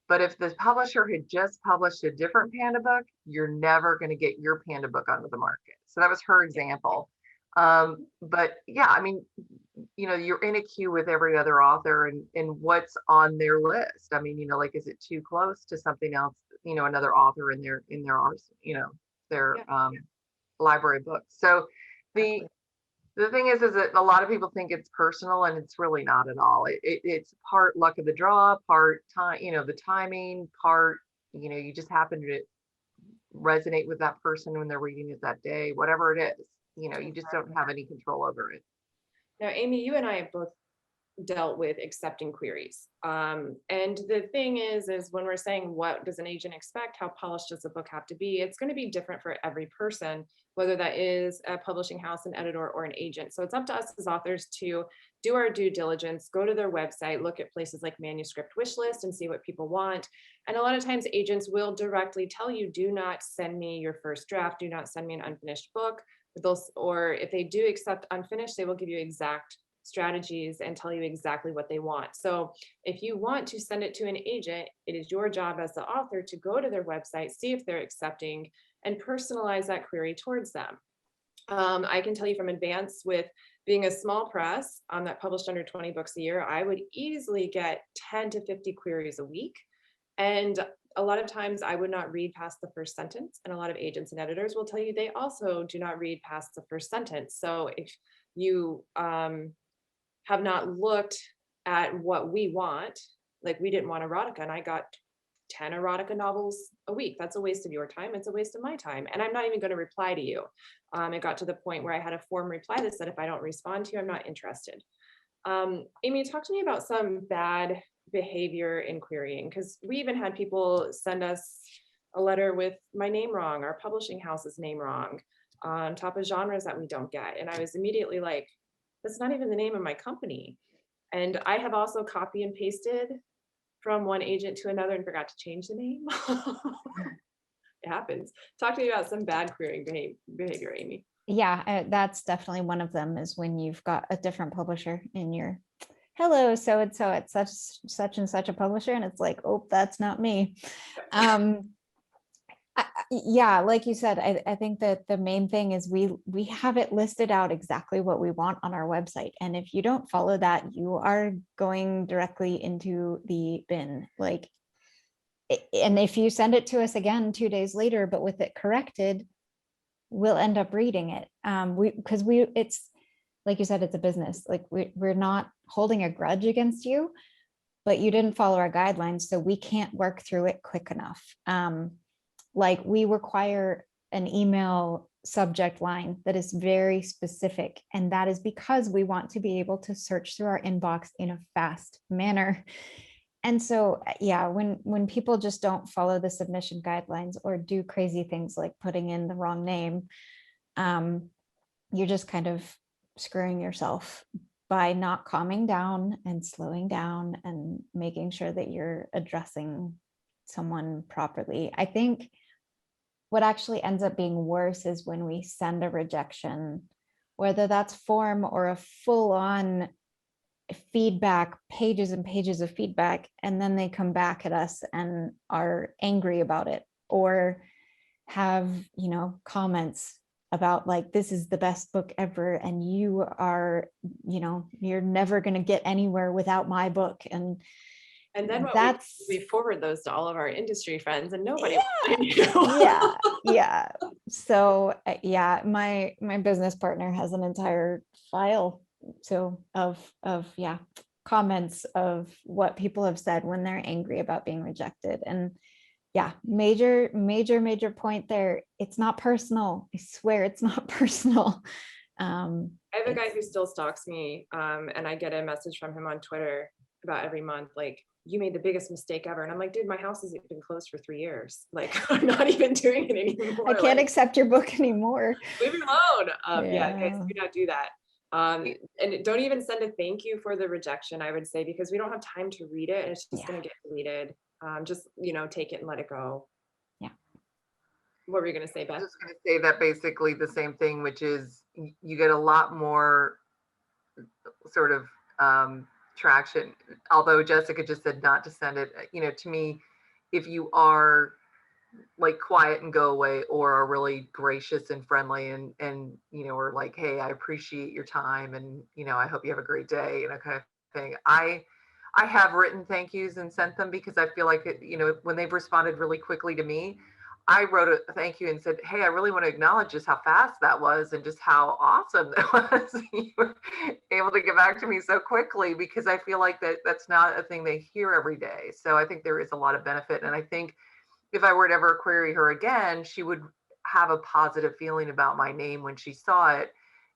but if the publisher had just published a different panda book, you're never going to get your panda book onto the market. So that was her example. But yeah, I mean, you know, you're in a queue with every other author, and what's on their list. I mean, you know, like, is it too close to something else, you know, another author in their you know, their library books. So the thing is that a lot of people think it's personal, and it's really not at all. It's part luck of the draw, part time, you know, the timing, part, you know, you just happen to resonate with that person when they're reading it that day, whatever it is, you know, you just don't have any control over it. Now, Amy, you and I have both dealt with accepting queries. And the thing is when we're saying, what does an agent expect? How polished does the book have to be? It's going to be different for every person, whether that is a publishing house, an editor, or an agent. So it's up to us as authors to do our due diligence, go to their website, look at places like Manuscript Wishlist and see what people want. And a lot of times agents will directly tell you, do not send me your first draft, do not send me an unfinished book. Or if they do accept unfinished, they will give you exact strategies and tell you exactly what they want. So if you want to send it to an agent, it is your job as the author to go to their website, see if they're accepting, and personalize that query towards them. I can tell you from advance, with being a small press that published under 20 books a year, I would easily get 10 to 50 queries a week. And a lot of times I would not read past the first sentence. And a lot of agents and editors will tell you they also do not read past the first sentence. So if you have not looked at what we want, like we didn't want erotica, and I got 10 erotica novels a week. That's a waste of your time. It's a waste of my time. And I'm not even going to reply to you. It got to the point where I had a form reply that said, if I don't respond to you, I'm not interested. Amy, talk to me about some bad behavior in querying, because we even had people send us a letter with my name wrong, our publishing house's name wrong, on top of genres that we don't get. And I was immediately like, that's not even the name of my company. And I have also copy and pasted from one agent to another and forgot to change the name. It happens. Talk to me about some bad querying behavior, Amy. Yeah, that's definitely one of them, is when you've got a different publisher in your, hello, so and so at such and such a publisher, and it's like, oh, that's not me. Yeah, like you said, I think that the main thing is we have it listed out exactly what we want on our website. And if you don't follow that, you are going directly into the bin. Like, and if you send it to us again 2 days later, but with it corrected, we'll end up reading it. Because it's like you said, it's a business. Like we're not holding a grudge against you, but you didn't follow our guidelines, so we can't work through it quick enough. Like we require an email subject line that is very specific. And that is because we want to be able to search through our inbox in a fast manner. And so, yeah, when people just don't follow the submission guidelines or do crazy things like putting in the wrong name, you're just kind of screwing yourself by not calming down and slowing down and making sure that you're addressing someone properly. I think what actually ends up being worse is when we send a rejection, whether that's form or a full-on feedback, pages and pages of feedback, and then they come back at us and are angry about it, or have, comments about like, this is the best book ever, and you are, you're never going to get anywhere without my book. And then that's we forward those to all of our industry friends, and nobody yeah. So yeah, my business partner has an entire file of comments of what people have said when they're angry about being rejected. And yeah, major point there. It's not personal. I swear it's not personal. I have a guy who still stalks me, and I get a message from him on Twitter about every month, like, you made the biggest mistake ever. And I'm like, dude, my house has been closed for 3 years. Like, I'm not even doing it anymore. I can't accept your book anymore. Leave me alone. Yeah, guys, Yeah. do not do that. And don't even send a thank you for the rejection, I would say, because we don't have time to read it, and it's just going to get deleted. Just, take it and let it go. Yeah. What were you going to say, I Beth? was just going to say that basically the same thing, which is you get a lot more sort of traction. Although Jessica just said not to send it, to me, if you are like quiet and go away, or are really gracious and friendly and or like, hey, I appreciate your time, and I hope you have a great day, kind of thing. I have written thank yous and sent them because I feel like it, when they've responded really quickly to me, I wrote a thank you and said, hey, I really want to acknowledge just how fast that was and just how awesome that was. You were able to get back to me so quickly, because I feel like that's not a thing they hear every day. So I think there is a lot of benefit. And I think if I were to ever query her again, she would have a positive feeling about my name when she saw it,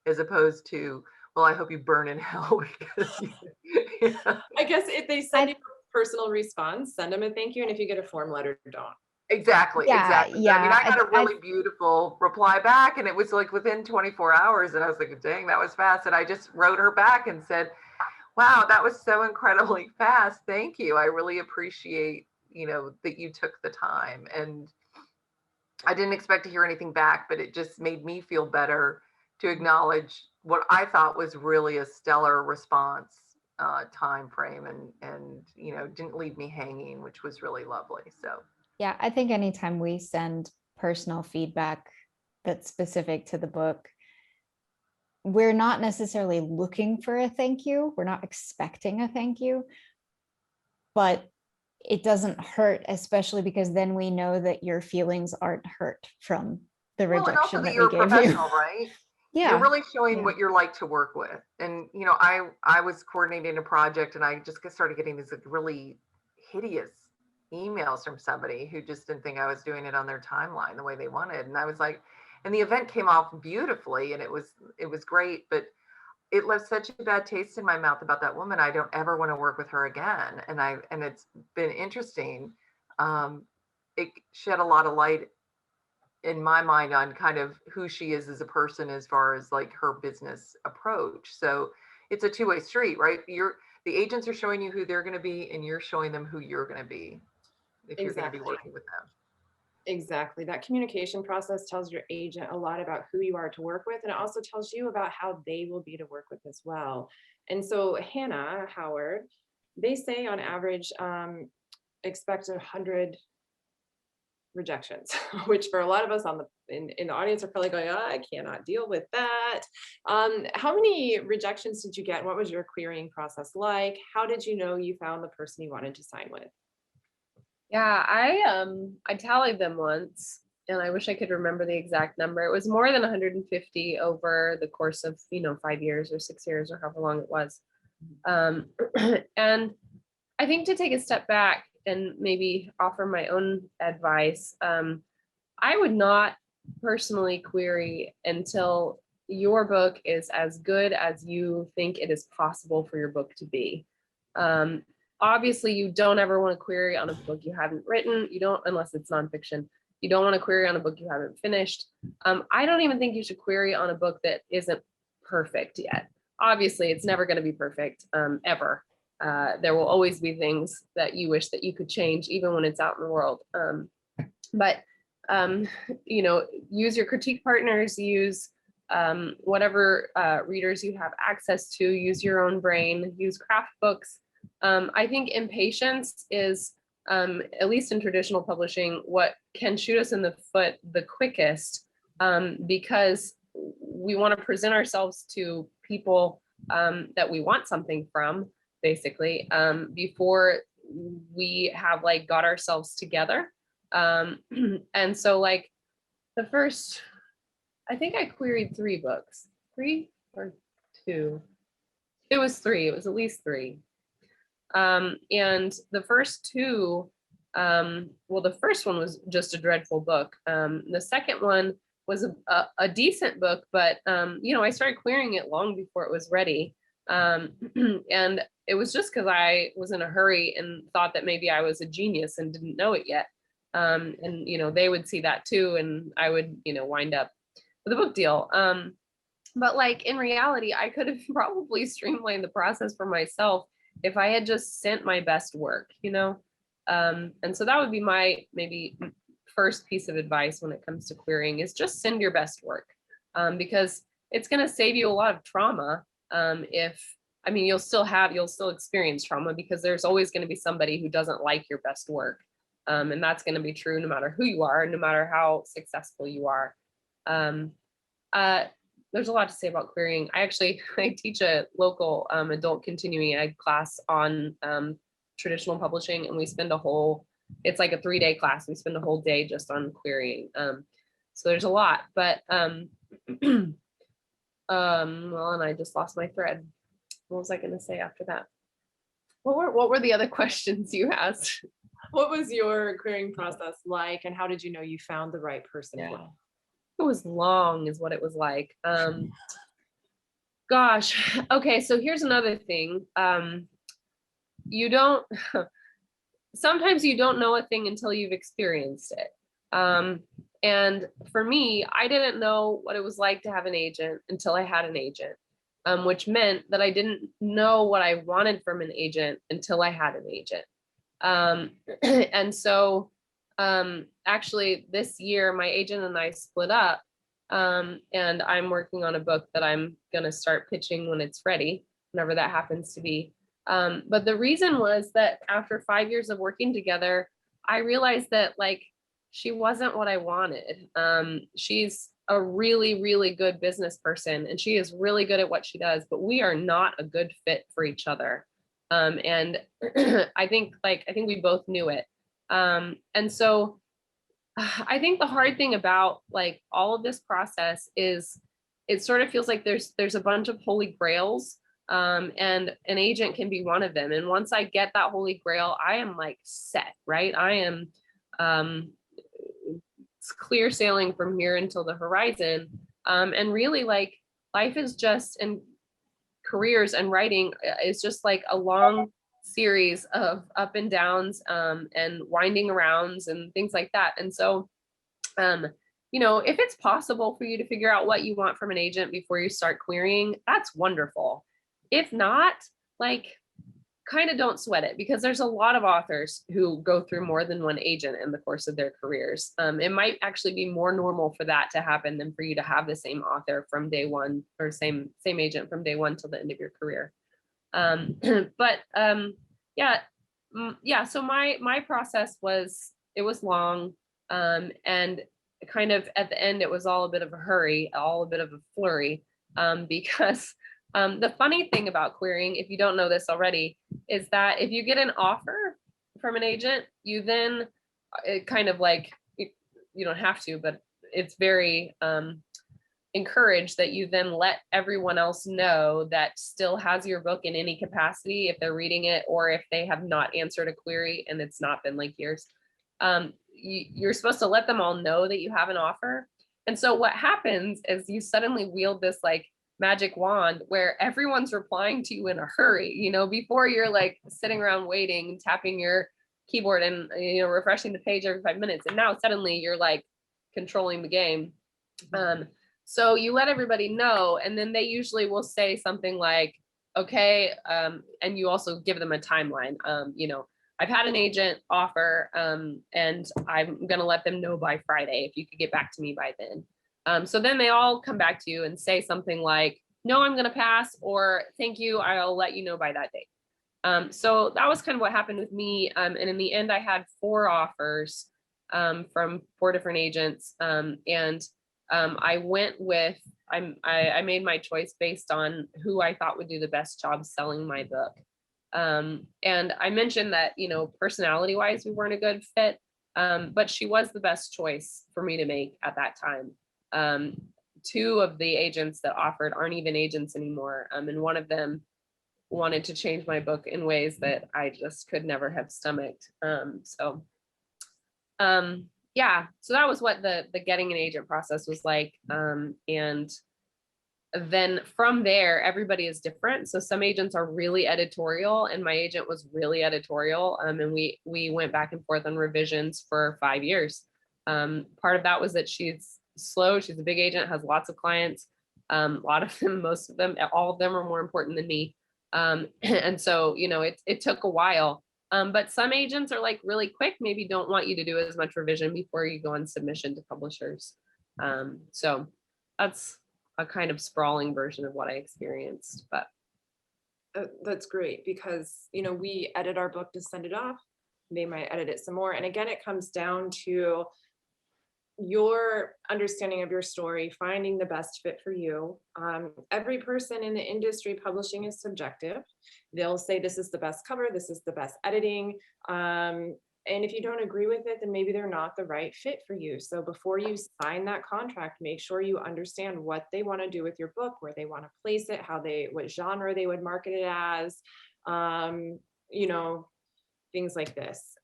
as opposed to, well, I hope you burn in hell because I guess if they send you a personal response, send them a thank you. And if you get a form letter, don't. Exactly. Yeah. I mean, I got a really beautiful reply back, and it was like within 24 hours. And I was like, dang, that was fast. And I just wrote her back and said, wow, that was so incredibly fast. Thank you. I really appreciate, that you took the time. And I didn't expect to hear anything back, but it just made me feel better to acknowledge what I thought was really a stellar response time frame, and didn't leave me hanging, which was really lovely. So Yeah, I think anytime we send personal feedback that's specific to the book, we're not necessarily looking for a thank you. We're not expecting a thank you, but it doesn't hurt, especially because then we know that your feelings aren't hurt from the well, and also rejection that that you're we a gave you. professional, right? Yeah. You're really showing Yeah. what you're like to work with. And, I was coordinating a project, and I just started getting these like really hideous emails from somebody who just didn't think I was doing it on their timeline the way they wanted. And I was like, and the event came off beautifully, and it was great, but it left such a bad taste in my mouth about that woman. I don't ever want to work with her again. And it's been interesting. It shed a lot of light in my mind on kind of who she is as a person, as far as like her business approach. So it's a two-way street, right? The agents are showing you who they're going to be, and you're showing them who you're going to be if you're going to be working with them. Exactly. That communication process tells your agent a lot about who you are to work with, and it also tells you about how they will be to work with as well. And so Hannah Howard, they say on average, expect 100 rejections, which for a lot of us in the audience are probably going, oh, I cannot deal with that. How many rejections did you get? What was your querying process like? How did you know you found the person you wanted to sign with? Yeah, I tallied them once, and I wish I could remember the exact number. It was more than 150 over the course of 5 years or 6 years or however long it was. And I think to take a step back and maybe offer my own advice, I would not personally query until your book is as good as you think it is possible for your book to be. Obviously, you don't ever want to query on a book you haven't written. You don't, unless it's nonfiction. You don't want to query on a book you haven't finished. I don't even think you should query on a book that isn't perfect yet. Obviously, it's never going to be perfect, ever. There will always be things that you wish that you could change, even when it's out in the world. But use your critique partners, use whatever readers you have access to, use your own brain, use craft books. I think impatience is, at least in traditional publishing, what can shoot us in the foot the quickest, because we want to present ourselves to people that we want something from, basically, before we have like got ourselves together. And so like the first, I think I queried 3 books, 3 or 2. It was 3, it was at least 3. And the first 2, well, the first one was just a dreadful book. The second one was a decent book, but, you know, I started querying it long before it was ready. And it was just because I was in a hurry and thought that maybe I was a genius and didn't know it yet. And, you know, they would see that too, and I would, you know, wind up with a book deal. But like in reality, I could have probably streamlined the process for myself if I had just sent my best work, you know? And so that would be my maybe first piece of advice when it comes to querying, is just send your best work, because it's going to save you a lot of trauma. I mean, you'll still experience trauma because there's always going to be somebody who doesn't like your best work. And that's going to be true no matter who you are, no matter how successful you are. There's a lot to say about querying. I teach a local adult continuing ed class on traditional publishing, and we spend it's like a 3-day class. We spend a whole day just on querying. So there's a lot, but well, and I just lost my thread. What was I going to say after that? What were the other questions you asked? What was your querying process like, and how did you know you found the right person? Yeah. It was long is what it was like. Gosh. Okay. So here's another thing. Sometimes you don't know a thing until you've experienced it. And for me, I didn't know what it was like to have an agent until I had an agent, which meant that I didn't know what I wanted from an agent until I had an agent. And so actually this year, my agent and I split up, and I'm working on a book that I'm going to start pitching when it's ready, whenever that happens to be. But the reason was that after 5 years of working together, I realized that like, she wasn't what I wanted. She's a really, really good business person, and she is really good at what she does, but we are not a good fit for each other. And I think we both knew it. And so I think the hard thing about like all of this process is it sort of feels like there's a bunch of holy grails, and an agent can be one of them. And once I get that holy grail, I am like set, right? I am, it's clear sailing from here until the horizon. And really like life is just, and careers and writing is just like a long series of up and downs, and winding arounds and things like that. And so, you know, if it's possible for you to figure out what you want from an agent before you start querying, that's wonderful. If not, like, kind of don't sweat it, because there's a lot of authors who go through more than one agent in the course of their careers. It might actually be more normal for that to happen than for you to have the same author from day one, or same agent from day one till the end of your career. But yeah. So my process was, it was long, and kind of at the end, it was all a bit of a hurry, all a bit of a flurry, because the funny thing about querying, if you don't know this already, is that if you get an offer from an agent, you then kind of like, you don't have to, but it's very encouraged that you then let everyone else know that still has your book in any capacity, if they're reading it or if they have not answered a query and it's not been like years. You're supposed to let them all know that you have an offer. And so what happens is you suddenly wield this like magic wand where everyone's replying to you in a hurry, you know, before you're like sitting around waiting, tapping your keyboard and, you know, refreshing the page every 5 minutes. And now suddenly you're like controlling the game. So you let everybody know, and then they usually will say something like, okay, and you also give them a timeline. You know, I've had an agent offer, and I'm going to let them know by Friday if you could get back to me by then. So then they all come back to you and say something like, no, I'm going to pass, or thank you, I'll let you know by that date. So that was kind of what happened with me. And in the end, I had 4 offers from 4 different agents. I went with, I made my choice based on who I thought would do the best job selling my book. And I mentioned that, personality wise, we weren't a good fit, but she was the best choice for me to make at that time. 2 of the agents that offered aren't even agents anymore. And one of them wanted to change my book in ways that I just could never have stomached. Yeah, so that was what the getting an agent process was like. And then from there, everybody is different. So some agents are really editorial, and my agent was really editorial. And we went back and forth on revisions for 5 years. Part of that was that she's slow. She's a big agent, has lots of clients. A lot of them, most of them, all of them are more important than me. And so, it took a while. But some agents are like really quick, maybe don't want you to do as much revision before you go on submission to publishers. So that's a kind of sprawling version of what I experienced, but. That's great, because, we edit our book to send it off. They might edit it some more. And again, it comes down to your understanding of your story, finding the best fit for you. Every person in the industry publishing is subjective. They'll say this is the best cover, this is the best editing. And if you don't agree with it, then maybe they're not the right fit for you. So before you sign that contract, make sure you understand what they want to do with your book, where they want to place it, what genre they would market it as, things like this.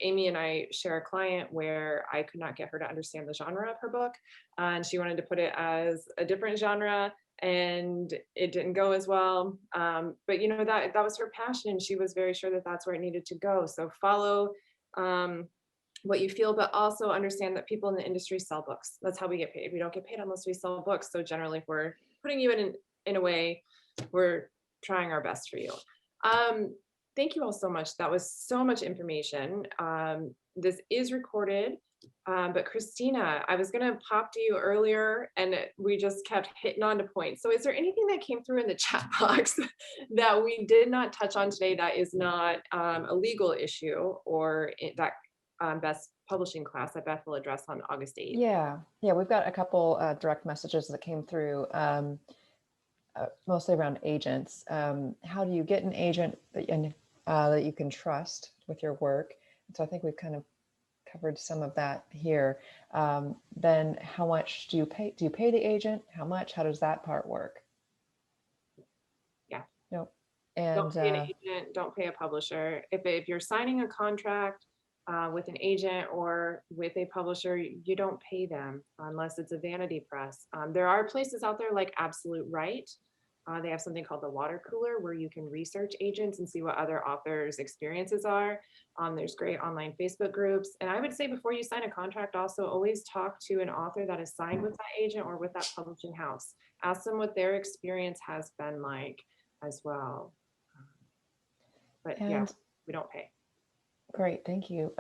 Amy and I share a client where I could not get her to understand the genre of her book, and she wanted to put it as a different genre, and it didn't go as well. But that was her passion, and she was very sure that that's where it needed to go. So follow what you feel, but also understand that people in the industry sell books. That's how we get paid. We don't get paid unless we sell books. So generally, if we're putting you in a way, we're trying our best for you. Thank you all so much. That was so much information. This is recorded, but Christina, I was going to pop to you earlier and we just kept hitting on to points. So is there anything that came through in the chat box that we did not touch on today that is not a legal issue, or that best publishing class that Beth will address on August 8th? Yeah, we've got a couple direct messages that came through. Mostly around agents. How do you get an agent that you can trust with your work? So I think we've kind of covered some of that here. Then how much do you pay? Do you pay the agent? How much? How does that part work? Yeah. Nope. And don't pay an agent, don't pay a publisher. If you're signing a contract with an agent or with a publisher, you don't pay them unless it's a vanity press. There are places out there like Absolute Right. They have something called the water cooler where you can research agents and see what other authors' experiences are. There's great online Facebook groups. And I would say before you sign a contract, also always talk to an author that is signed with that agent or with that publishing house. Ask them what their experience has been like as well. But yeah, we don't pay. Great, thank you.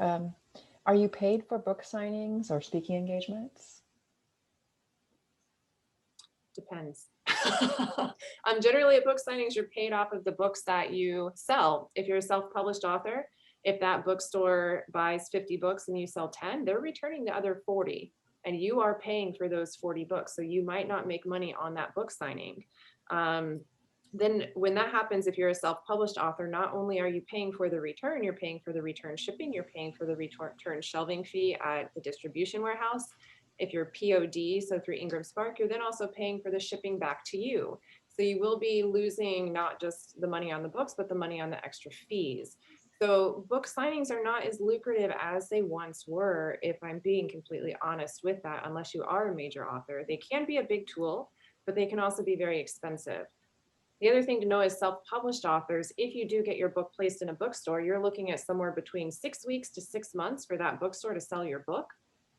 Are you paid for book signings or speaking engagements? Depends. Generally at book signings, you're paid off of the books that you sell. If you're a self-published author, if that bookstore buys 50 books and you sell 10, they're returning the other 40, and you are paying for those 40 books. So you might not make money on that book signing. Then when that happens, if you're a self-published author, not only are you paying for the return, you're paying for the return shipping, you're paying for the return shelving fee at the distribution warehouse. If you're POD, so through Ingram Spark, you're then also paying for the shipping back to you. So you will be losing not just the money on the books, but the money on the extra fees. So book signings are not as lucrative as they once were, if I'm being completely honest with that, unless you are a major author. They can be a big tool, but they can also be very expensive. The other thing to know is self-published authors, if you do get your book placed in a bookstore, you're looking at somewhere between 6 weeks to 6 months for that bookstore to sell your book.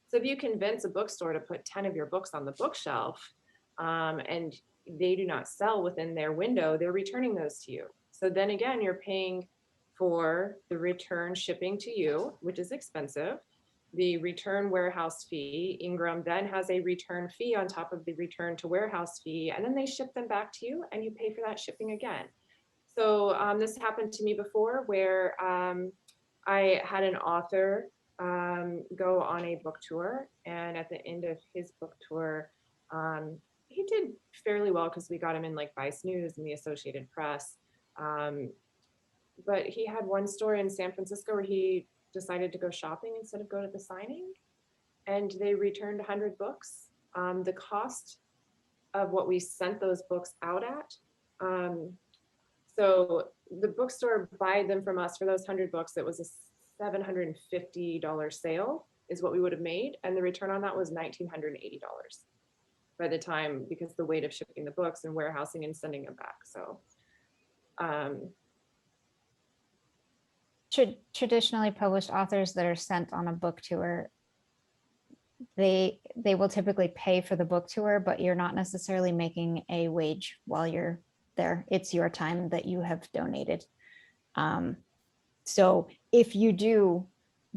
So if you convince a bookstore to put 10 of your books on the bookshelf and they do not sell within their window, they're returning those to you. So then again, you're paying for the return shipping to you, which is expensive. the return warehouse fee. Ingram then has a return fee on top of the return to warehouse fee, and then they ship them back to you and you pay for that shipping again. So this happened to me before where I had an author go on a book tour, and at the end of his book tour, he did fairly well because we got him in like Vice News and the Associated Press. But he had one store in San Francisco where he decided to go shopping instead of go to the signing, and they returned 100 books. The cost of what we sent those books out at. So the bookstore buy them from us for those 100 books. It was a $750 sale is what we would have made. And the return on that was $1,980 by the time, because the weight of shipping the books and warehousing and sending them back. So traditionally published authors that are sent on a book tour, they will typically pay for the book tour, but you're not necessarily making a wage while you're there. It's your time that you have donated. So if you do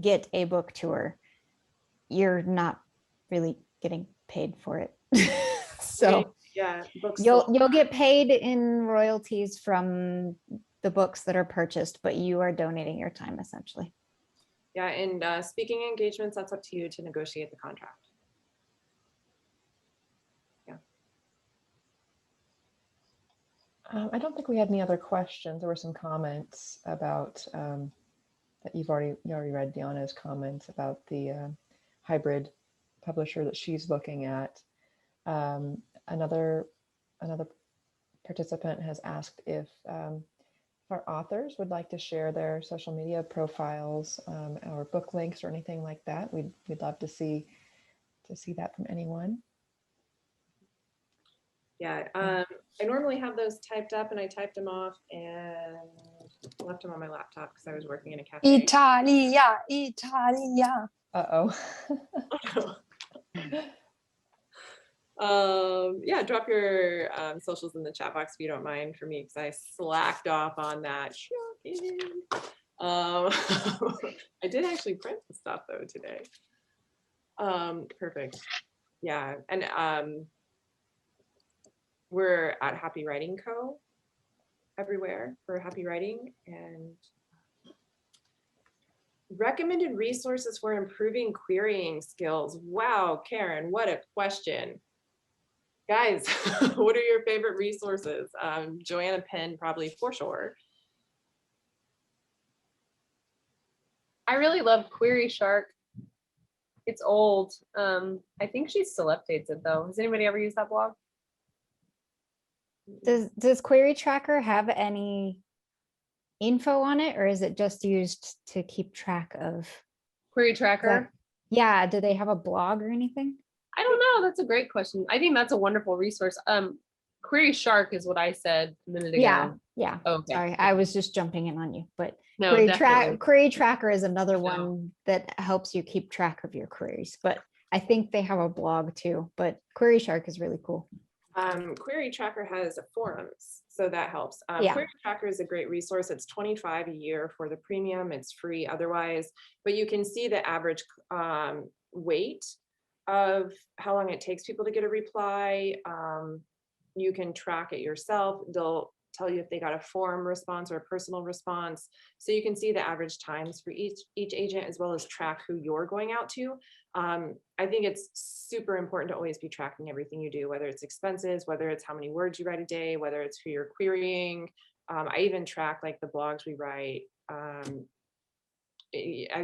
get a book tour, you're not really getting paid for it. So yeah, books you'll get paid in royalties from the books that are purchased, but you are donating your time essentially. Yeah, and speaking engagements, that's up to you to negotiate the contract. I don't think we had any other questions. There were some comments about that you already read Deanna's comments about the hybrid publisher that she's looking at. Another participant has asked if our authors would like to share their social media profiles or book links or anything like that. We'd love to see that from anyone. Yeah, I normally have those typed up, and I typed them off and left them on my laptop because I was working in a cafe. Italia, Italia. Uh-oh. Yeah, drop your socials in the chat box if you don't mind for me, because I slacked off on that. Shocking. I did actually print the stuff though today. Perfect. Yeah, and we're at Happy Writing Co. everywhere for Happy Writing, and recommended resources for improving querying skills. Wow, Karen, what a question. Guys, what are your favorite resources? Joanna Penn, probably for sure. I really love Query Shark. It's old. I think she still updates it though. Has anybody ever used that blog? Does Query Tracker have any info on it, or is it just used to keep track of? Query Tracker? Yeah, do they have a blog or anything? I don't know. That's a great question. I think that's a wonderful resource. Query Shark is what I said a minute ago. Yeah. Okay. Sorry, I was just jumping in on you, but No, Query Tracker is another No. one that helps you keep track of your queries, but I think they have a blog too, but Query Shark is really cool. Query Tracker has forums, so that helps. Yeah. Query Tracker is a great resource. It's $25 a year for the premium. It's free otherwise, but you can see the average wait of how long it takes people to get a reply. You can track it yourself. They'll tell you if they got a forum response or a personal response. So you can see the average times for each agent, as well as track who you're going out to. I think it's super important to always be tracking everything you do, whether it's expenses, whether it's how many words you write a day, whether it's who you're querying. I even track like the blogs we write. I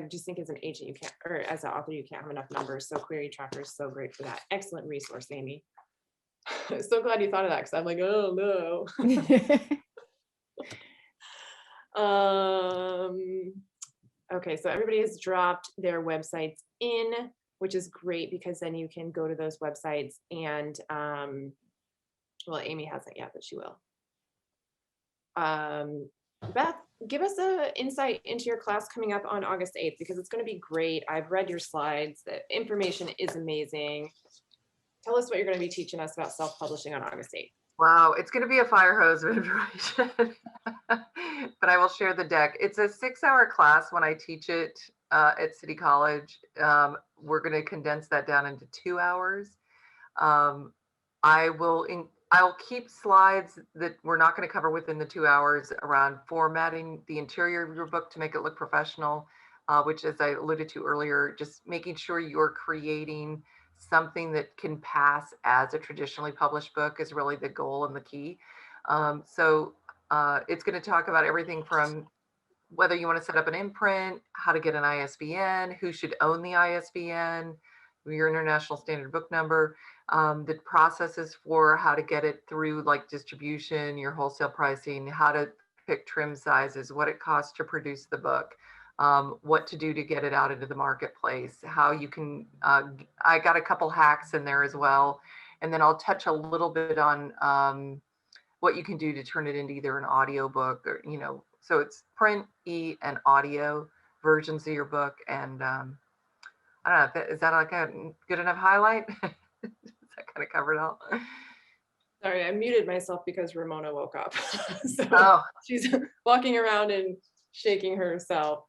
just think as an agent, you can't, or as an author, you can't have enough numbers. So Query Tracker is so great for that. Excellent resource, Amy. So glad you thought of that, because I'm like, oh no. Okay, so everybody has dropped their websites in, which is great because then you can go to those websites and, well, Amy hasn't yet, but she will. Beth, give us an insight into your class coming up on August 8th, because it's going to be great. I've read your slides. The information is amazing. Tell us what you're going to be teaching us about self-publishing on August 8th. Wow, it's going to be a fire hose of information, but I will share the deck. It's a 6-hour class when I teach it at City College. We're going to condense that down into 2 hours. I'll keep slides that we're not going to cover within the 2 hours around formatting the interior of your book to make it look professional, which, as I alluded to earlier, just making sure you're creating something that can pass as a traditionally published book is really the goal and the key. So it's going to talk about everything from whether you want to set up an imprint, how to get an ISBN, who should own the ISBN, your international standard book number, the processes for how to get it through like distribution, your wholesale pricing, how to pick trim sizes, what it costs to produce the book, what to do to get it out into the marketplace, how you can, I got a couple hacks in there as well. And then I'll touch a little bit on what you can do to turn it into either an audio book or, so it's print, and audio versions of your book. And I don't know, is that like a good enough highlight? Does that kind of cover it all? Sorry, I muted myself because Ramona woke up. So Oh, she's walking around and shaking herself.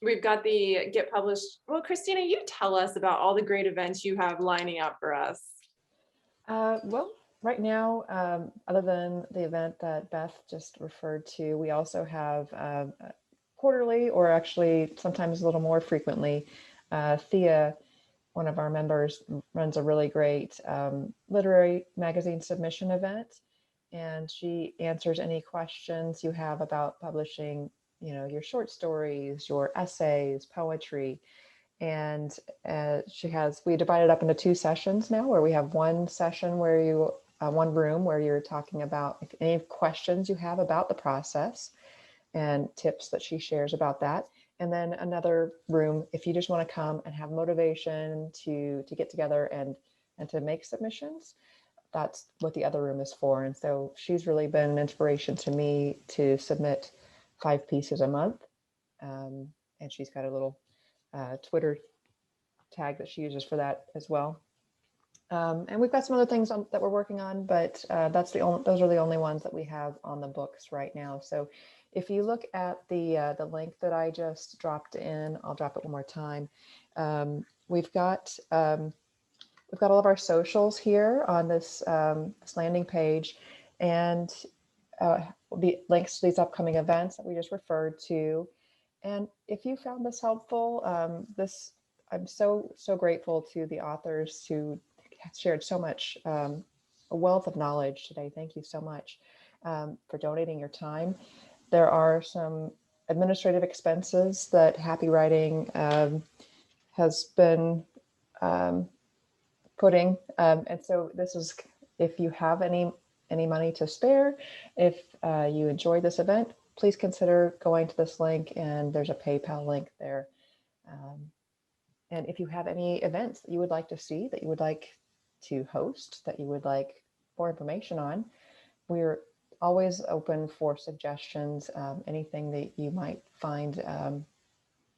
We've got the Get Published. Well, Christina, you tell us about all the great events you have lining up for us. Well, right now, other than the event that Beth just referred to, we also have quarterly, or actually sometimes a little more frequently, Thea, one of our members, runs a really great literary magazine submission event, and she answers any questions you have about publishing, your short stories, your essays, poetry. And we divided up into 2 sessions now, where we have one session where one room where you're talking about if any questions you have about the process and tips that she shares about that. And then another room if you just want to come and have motivation to get together and to make submissions. That's what the other room is for. And so she's really been an inspiration to me to submit 5 pieces a month. And she's got a little Twitter tag that she uses for that as well. And we've got some other things that we're working on, but those are the only ones that we have on the books right now. So if you look at the link that I just dropped in, I'll drop it one more time. We've got all of our socials here on this landing page, and the links to these upcoming events that we just referred to. And if you found this helpful, I'm so grateful to the authors who shared so much, a wealth of knowledge today. Thank you so much for donating your time. There are some administrative expenses that Happy Writing has been putting, and so this is, if you have any money to spare, if you enjoyed this event, please consider going to this link, and there's a PayPal link there. And if you have any events that you would like to see, that you would like to host, that you would like more information on, we're always open for suggestions, anything that you might find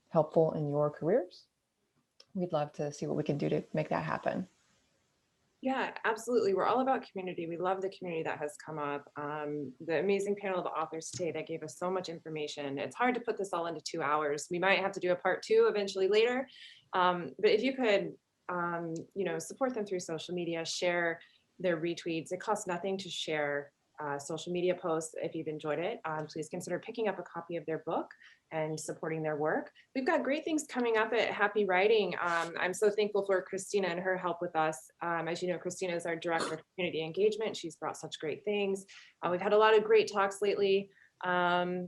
helpful in your careers. We'd love to see what we can do to make that happen. Yeah, absolutely. We're all about community. We love the community that has come up. The amazing panel of authors today that gave us so much information. It's hard to put this all into 2 hours. We might have to do a part 2 eventually later. But if you could, support them through social media, share their retweets. It costs nothing to share social media posts. If you've enjoyed it, please consider picking up a copy of their book and supporting their work. We've got great things coming up at Happy Writing. I'm so thankful for Christina and her help with us. As you know, Christina is our Director of Community Engagement. She's brought such great things. We've had a lot of great talks lately, and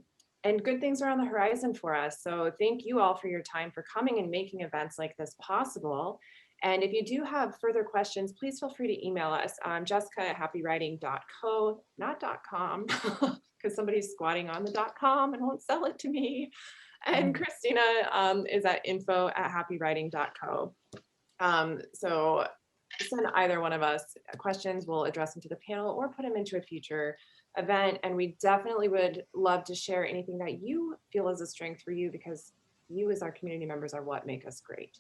good things are on the horizon for us. So thank you all for your time, for coming and making events like this possible. And if you do have further questions, please feel free to email us. Jessica@happywriting.co, not .com, because somebody's squatting on the .com and won't sell it to me. And Christina is at info@happywriting.co. So send either one of us questions. We'll address them to the panel or put them into a future event. And we definitely would love to share anything that you feel is a strength for you, because you as our community members are what make us great.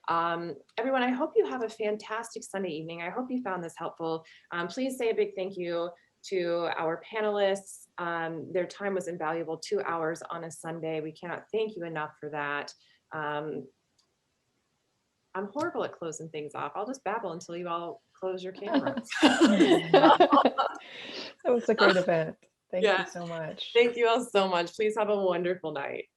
Everyone, I hope you have a fantastic Sunday evening. I hope you found this helpful. Please say a big thank you to our panelists. Their time was invaluable, 2 hours on a Sunday. We cannot thank you enough for that. I'm horrible at closing things off. I'll just babble until you all close your cameras. That was a great event. Thank Yeah. you so much. Thank you all so much. Please have a wonderful night.